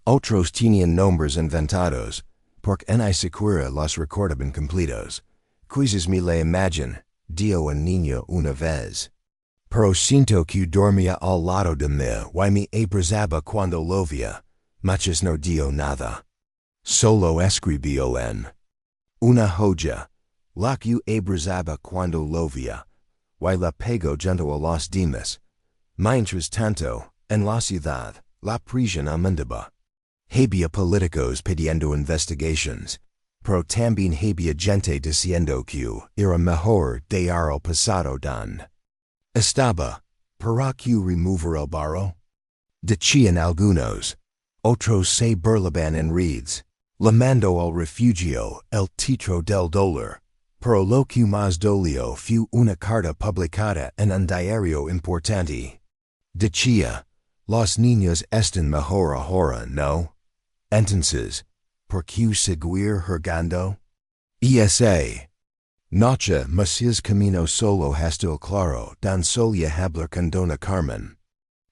Otros tenían nombres inventados, porque en siquiera los recordaban completos. Quizás me le imagine, dio un niño una vez. Pero siento que dormía al lado de mí y me abrazaba cuando lo via, mas no dio nada. Solo escribió en una hoja, la que abrazaba cuando lo via, y la pegó junto a los demás. Mientras tanto, en la ciudad, la prisión aumentaba. Había políticos pidiendo investigations, pero también había gente diciendo que era mejor dejar el pasado donde estaba, para que remover el barro. Decían algunos. Otros se burlaban en redes. Le mandó al refugio el título del dolor, pero lo que más dolió fue una carta publicada en un diario importante. Decía, los niños están mejor ahora, ¿no? Entonces, ¿por qué seguir jugando? Esa noche Matías camino solo hasta el claro don solía hablar con Dona Carmen.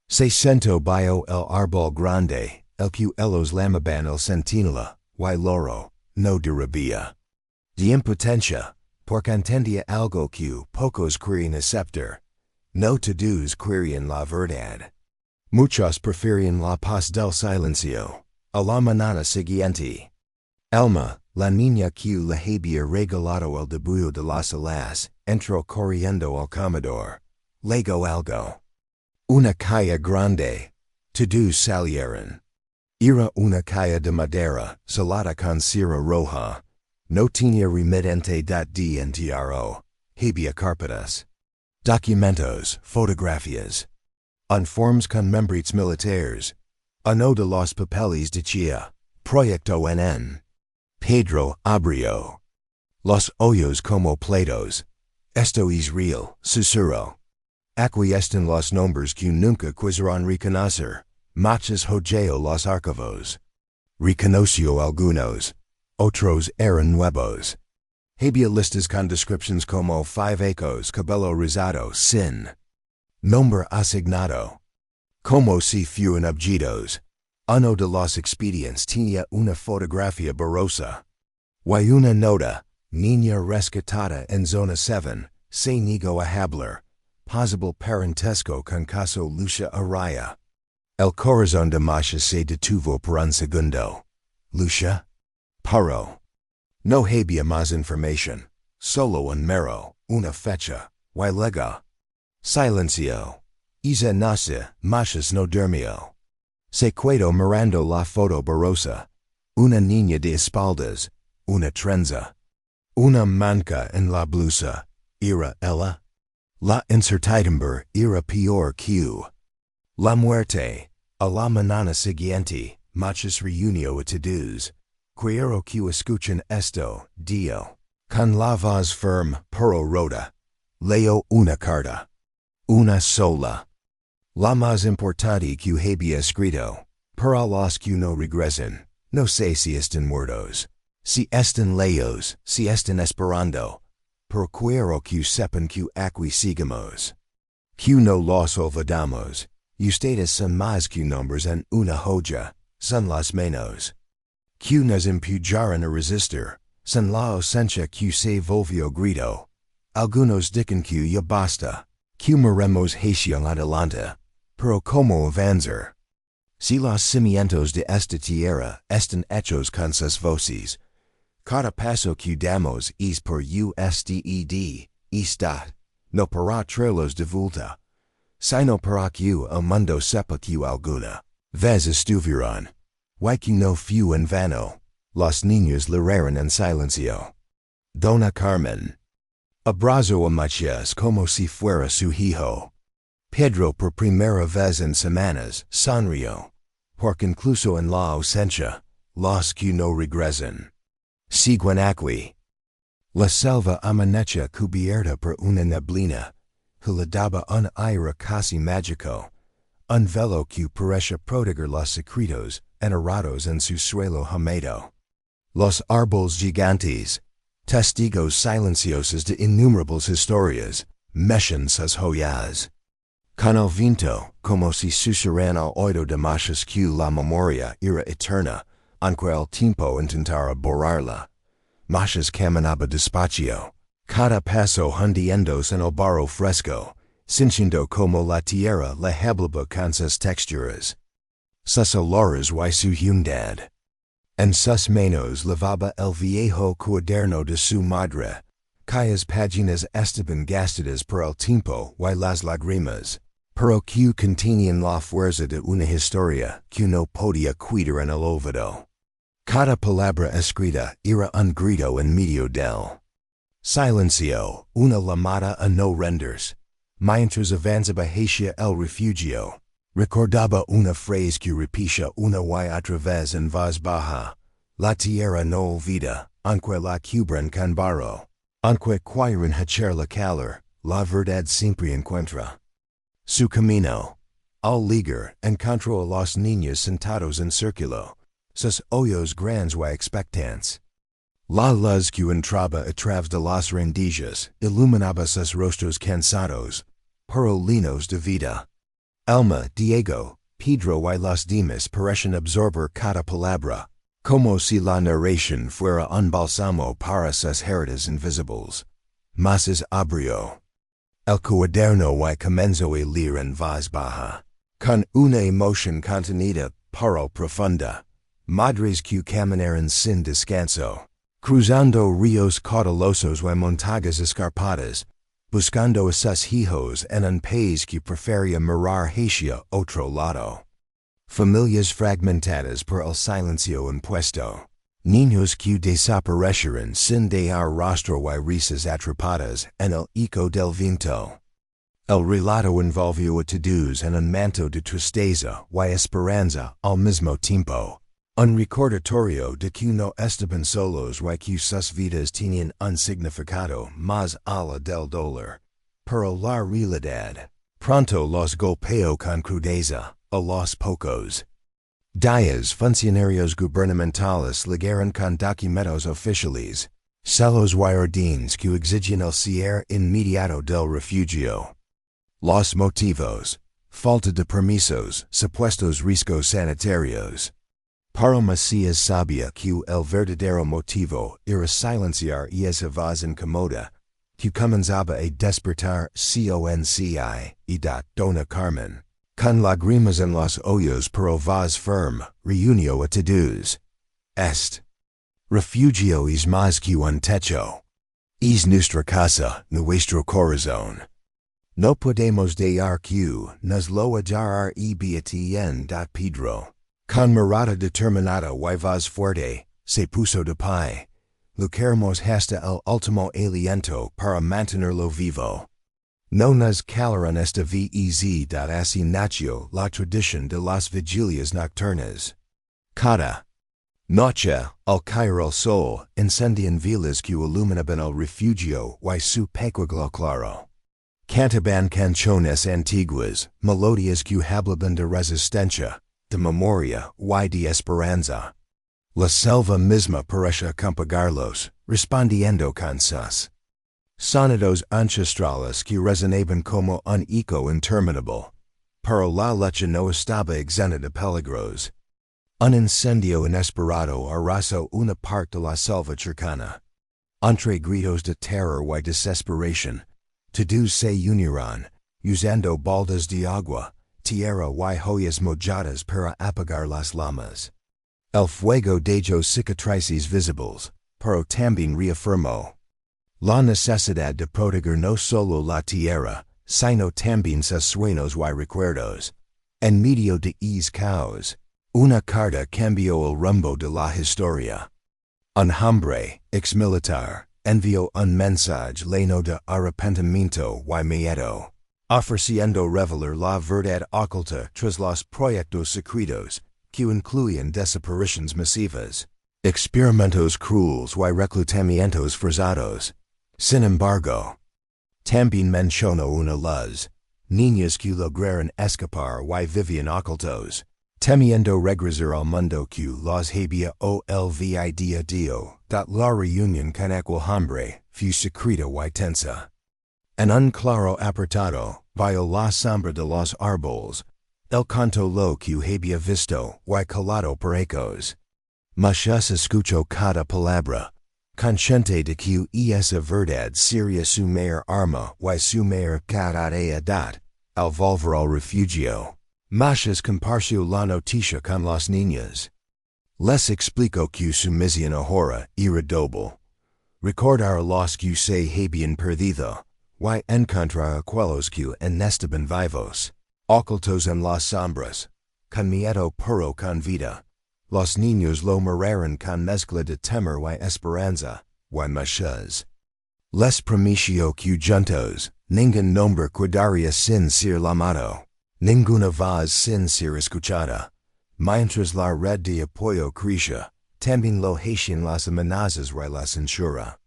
Se sentó bajo el árbol grande, el que ellos llamaban el centinela, y loro, no de rabia. De impotencia, porque entendía algo que pocos querían aceptar. No todos querían la verdad. Muchos preferían la paz del silencio. A la mañana siguiente, Elma, la niña que le había regalado el dibujo de las alas, entró corriendo al comedor. Legó algo. Una calle grande. Todos salieron. Era una calle de madera, salada con cera roja. No tenía remitente de entierro. Había carpetas, documentos, fotografías, uniformes con membrites militares. Uno de los papeles decía, Proyecto NN. Pedro abrió. Los hoyos como platos. Esto es real, susurro. Aquí están los nombres que nunca quisieron reconocer. Muchos hojeo los archivos. Reconoció algunos. Otros eran nuevos. Había listas con descriptions como 5 ecos, cabello rizado, sin nombre asignado. Como si fueran objetos. Uno de los expedientes tenía una fotografía borrosa. Y una nota, niña rescatada en zona 7, se negó a hablar. Possible parentesco con caso Lucia Araya. El corazón de Masha se detuvo por un segundo. Lucia? Paro. No había más información. Solo un mero, una fecha. Y luego. Silencio. Isa nace, Masha no durmió. Se quedó mirando la foto borrosa. Una niña de espaldas. Una trenza. Una manca en la blusa. Era ella. La incertidumbre era peor que la muerte. A la mañana siguiente, muchos reunió a todos. Quiero que escuchen esto, dio. Con la voz firme, pero rota. Leo una carta. Una sola. La más importante que había escrito. Para los que no regresen. No sé si están muertos. Si están lejos, si están esperando. Pero quiero que sepan que aquí seguimos. Que no los olvidamos. Ustedes son más que nombres en una joya. Son los menos. Que nos empujaron a resistir. Son la ausencia que se volvió grito. Algunos dicen que ya basta. Que miremos hacia adelante. Pero como avanzar. Si los cimientos de esta tierra están hechos con sus voces. Cada paso que damos es por usted, Esta, no para traerlos de vuelta, sino para que el mundo sepa que alguna vez estuvieron, y que no fue en vano. Los niños leyeron en silencio. Dona Carmen. Abrazó a Matías como si fuera su hijo. Pedro por primera vez en semanas sonrió, porque incluso en la ausencia, los que no regresen. Siguen aquí. La selva amanece cubierta por una neblina, que le daba un aire casi mágico, un velo que parece proteger los secretos enterrados en su suelo húmedo. Los árboles gigantes, testigos silenciosos de innumerables historias, mechan sus hojas. Con el viento, como si susurran al oído de Masha que la memoria era eterna, aunque el tiempo intentara borrarla. Masha caminaba despacio, cada paso hundiéndose en el barro fresco, sintiendo como la tierra le hablaba con sus texturas. Sus olores y su humedad. En sus manos llevaba el viejo cuaderno de su madre, cuyas páginas estaban gastadas por el tiempo y las lágrimas, pero que contenían la fuerza de una historia que no podía quedar en el olvido. Cada palabra escrita era un grito en medio del silencio, una llamada a no rendirse. Mientras avanzaba hacia el refugio, recordaba una frase que repetía una y otra vez en voz baja. La tierra no olvida, aunque la cubran con barro. Aunque quieren echar la calor, la verdad siempre encuentra su camino. Al llegar, encontró a los niños sentados en círculo, sus ojos grandes y expectantes. La luz que entraba a través de las rendijas iluminaba sus rostros cansados, pero llenos de vida. Elma, Diego, Pedro y los demás parecen absorber cada palabra, como si la narración fuera un bálsamo para sus heridas invisibles. Masas abrió el cuaderno y comenzó a leer en voz baja, con una emoción contenida pero profunda. Madres que caminaron sin descanso, cruzando ríos caudalosos y montañas escarpadas, buscando a sus hijos en un país que prefería mirar hacia otro lado. Familias fragmentadas por el silencio impuesto. Niños que desaparecieron sin dejar rastro y risas atrapadas en el eco del viento. El relato envolvió a todos en un manto de tristeza y esperanza al mismo tiempo. Un recordatorio de que no estaban solos y que sus vidas tenían un significado más allá del dolor. Pero la realidad pronto los golpeó con crudeza a los pocos días. Funcionarios gubernamentales llegaron con documentos oficiales, celos y órdenes que exigían el cierre inmediato del refugio. Los motivos: falta de permisos, supuestos riesgos sanitarios. Pero Matías sabía que el verdadero motivo era silenciar esa voz incómoda que comenzaba a despertar conci y da dona Carmen, con lágrimas en los ojos pero voz firme, reunió a todos. Este refugio es más que un techo. Es nuestra casa, nuestro corazón. No podemos dejar que nos lo agarrar y bien da Pedro. Con mirada determinada y voz fuerte, se puso de pie. Lucharemos hasta el último aliento para mantenerlo vivo. No nos calarán esta vez da así nació la tradición de las vigilias nocturnas. Cada noche, al caer el sol, encendían velas que iluminaban el refugio y su pequeño claro. Cantaban canciones antiguas, melodías que hablaban de resistencia, de memoria y de esperanza. La selva misma parecía acompañarlos, respondiendo con sus sonidos ancestrales que resonaban como un eco interminable. Pero la leche no estaba exenta de peligros. Un incendio inesperado arrasó una parte de la selva cercana. Entre gritos de terror y desesperación, todos se unieron, usando baldas de agua, tierra y hojas mojadas para apagar las llamas. El fuego dejó cicatrices visibles, pero también reafirmó la necesidad de proteger no solo la tierra, sino también sus sueños y recuerdos. En medio de caos, una carta cambió el rumbo de la historia. Un hombre, ex-militar, envió un mensaje lleno de arrepentimiento y miedo, ofreciendo revelar la verdad oculta tras los proyectos secretos, que incluían desapariciones masivas, experimentos crueles y reclutamientos forzados. Sin embargo, también mencionó una luz: niños que lograron escapar y vivían ocultos, temiendo regresar al mundo que los había olvidado. La reunión con aquel hombre fue secreta y tensa. En un claro apartado, vio la sombra de los árboles. Él contó lo que había visto y calado por ecos. Mas escuchó cada palabra, consciente de que esa verdad sería su mayor arma y su mayor caridad al volver al refugio. Mas compartió la noticia con los niños. Les explicó que su misión ahora era doble: recordar a los que se habían perdido y encontrar a aquellos que aún estaban vivos, ocultos en las sombras, con miedo pero con vida. Los niños lo miraron con mezcla de temor y esperanza, y mas les prometió que juntos, ningún nombre quedaría sin ser llamado, ninguna voz sin ser escuchada. Mientras la red de apoyo crecía, también lo hacían las amenazas y la censura.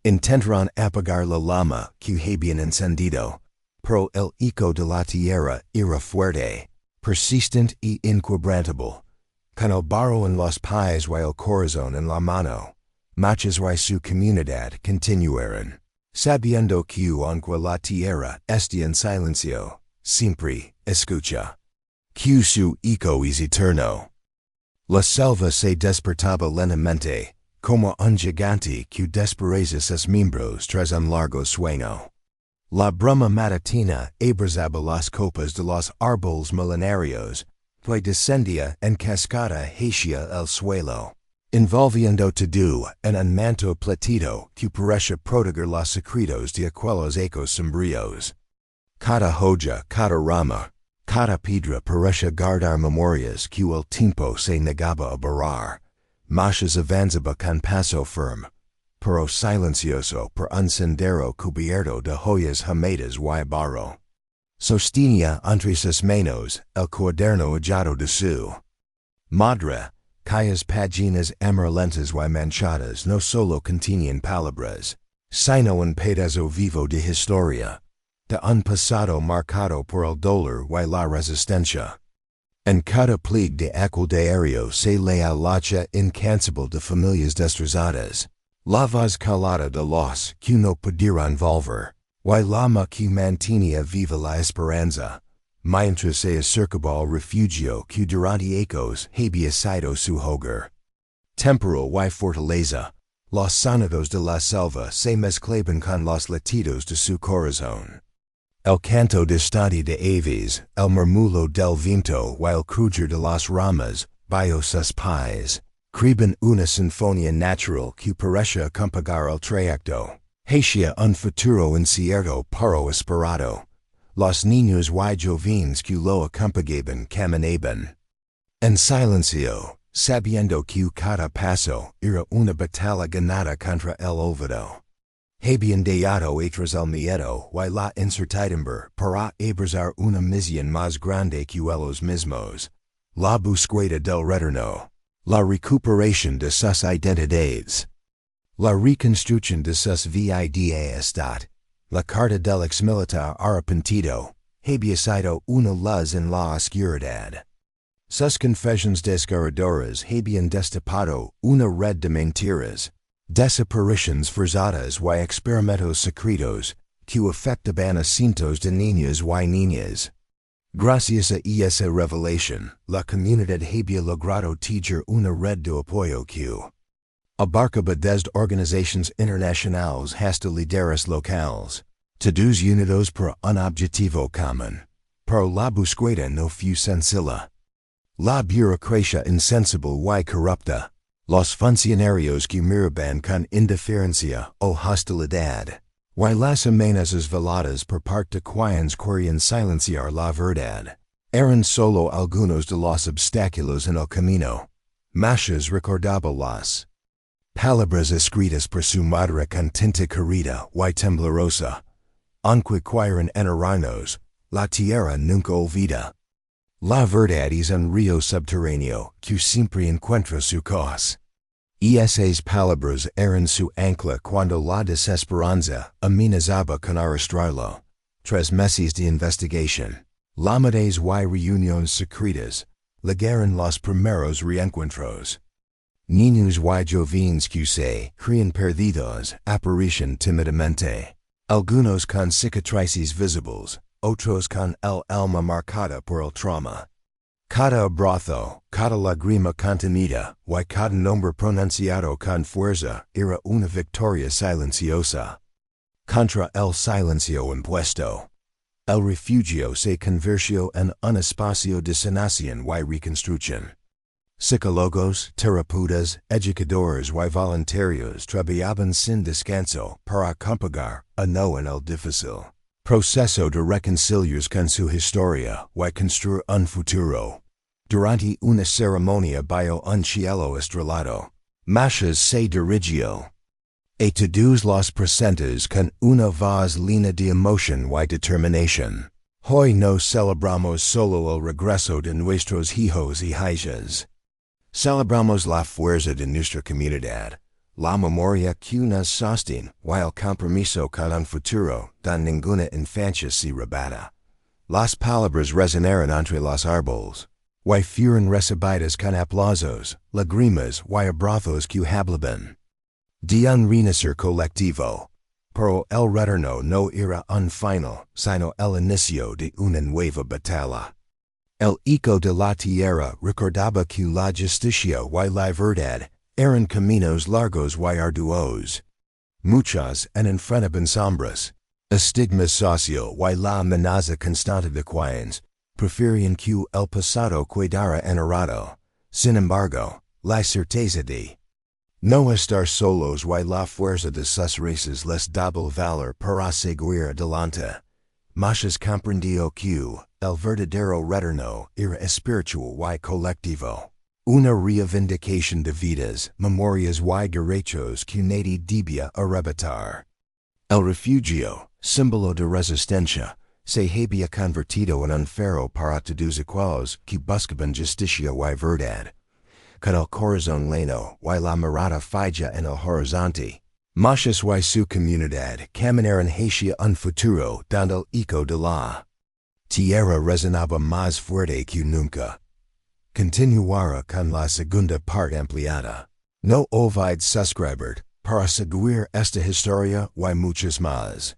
Intentaron apagar la llama que habían encendido, pero el eco de la tierra era fuerte, persistente y inquebrantable. Con el barro en los pies y el corazón en la mano, Matías y su comunidad continuaron, sabiendo que aunque la tierra está en silencio, siempre escucha, que su eco es eterno. La selva se despertaba lentamente, como un gigante que desaparece sus miembros tras un largo sueño. La bruma matutina abrazaba las copas de los árboles milenarios, y descendía en cascada hacia el suelo, envolviendo todo en un manto plateado que parecía proteger los secretos de aquellos ecos sombríos. Cada hoja, cada rama, cada piedra parecía guardar memorias que el tiempo se negaba a borrar. Mas avanzaba con paso firme, pero silencioso por un sendero cubierto de hojas húmedas y barro. Sostenía entre sus manos el cuaderno hallado de su madre, Calles páginas amarillentas y manchadas no solo contienen palabras, sino un pedazo vivo de historia, de un pasado marcado por el dolor y la resistencia. En cada plieg de aquel diario se lea la lucha incansable de familias destrozadas, la voz calada de los que no pudieron volver, y la alma que mantenía viva la esperanza, mientras se acercaba al refugio que durante ecos había sido su hogar. Temporal y fortaleza, los sonidos de la selva se mezclaban con los latidos de su corazón. El canto distante de aves, el murmullo del viento y el crujir de las ramas, bajo sus pies, creaban una sinfonía natural que parecía acompañar el trayecto, hacia un futuro incierto pero esperado. Los niños y jóvenes que lo acompañaban caminaban en silencio, sabiendo que cada paso era una batalla ganada contra el olvido. Habían dejado atrás el miedo y la incertidumbre para abrazar una misión más grande que ellos mismos, la búsqueda del retorno, la recuperación de sus identidades, la reconstrucción de sus vidas. La carta del ex-militar arrepentido había sido una luz en la oscuridad. Sus confesiones desgarradoras habían destapado una red de mentiras, desapariciones forzadas y experimentos secretos que afectaban a cientos de niños y niñas. Gracias a esa revelación, la comunidad había logrado tejer una red de apoyo que abarcaba desde organizaciones internacionales hasta líderes locales, todos unidos por un objetivo común, pero la búsqueda no fue sencilla. La burocracia insensible y corrupta, los funcionarios que miraban con indiferencia o hostilidad, y las amenazas veladas por parte de quienes querían silenciar la verdad, eran solo algunos de los obstáculos en el camino. Matías recordaba las palabras escritas por su madre con tinta querida y temblorosa, aunque quieran enterarnos, la tierra nunca olvida. La verdad es un río subterráneo que siempre encuentra su cauce. Y esas palabras eran su ancla cuando la desesperanza amenazaba con arrastrarlo. 3 meses de investigación, láminas y reuniones secretas, llegaron los primeros reencuentros. Niños y jóvenes que se creían perdidos aparecían tímidamente, algunos con cicatrices visibles, otros con el alma marcada por el trauma. Cada abrazo, cada lágrima contenida y cada nombre pronunciado con fuerza era una victoria silenciosa. Contra el silencio impuesto, el refugio se convirtió en un espacio de sanación y reconstrucción. Psicólogos, terapeutas, educadores y voluntarios trabajaban sin descanso para acompañar a no en el difícil proceso de reconciliarse con su historia y construir un futuro. Durante una ceremonia bajo un cielo estrellado, Matías se dirigió a todos los presentes con una voz llena de emoción y determinación. Hoy no celebramos solo el regreso de nuestros hijos y hijas. Celebramos la fuerza de nuestra comunidad, la memoria que nos sostiene y el compromiso con un futuro donde ninguna infancia se rebata. Las palabras resonaron entre los árboles, y fueron recibidas con aplausos, lágrimas y abrazos que hablaban de un renacer colectivo. Pero el retorno no era un final, sino el inicio de una nueva batalla. El eco de la tierra recordaba que la justicia y la verdad eran caminos largos y arduos. Muchas enfrentaban sombras, estigmas social y la amenaza constante de quienes preferían que el pasado quedara enterrado. Sin embargo, la certeza de no estar solos y la fuerza de sus raíces les daba el valor para seguir adelante. Matías comprendió que el verdadero retorno era espiritual y colectivo. Una reivindicación de vidas, memorias y derechos que nadie debía arrebatar. El refugio, símbolo de resistencia, se había convertido en un faro para todos aquellos que buscaban justicia y verdad. con el corazón lleno, y la mirada fija en el horizonte. Muchas y su comunidad caminaron hacia un futuro donde el eco de la tierra resonaba más fuerte que nunca. Continuará con la segunda parte ampliada. No olvides suscribir para seguir esta historia y muchas más.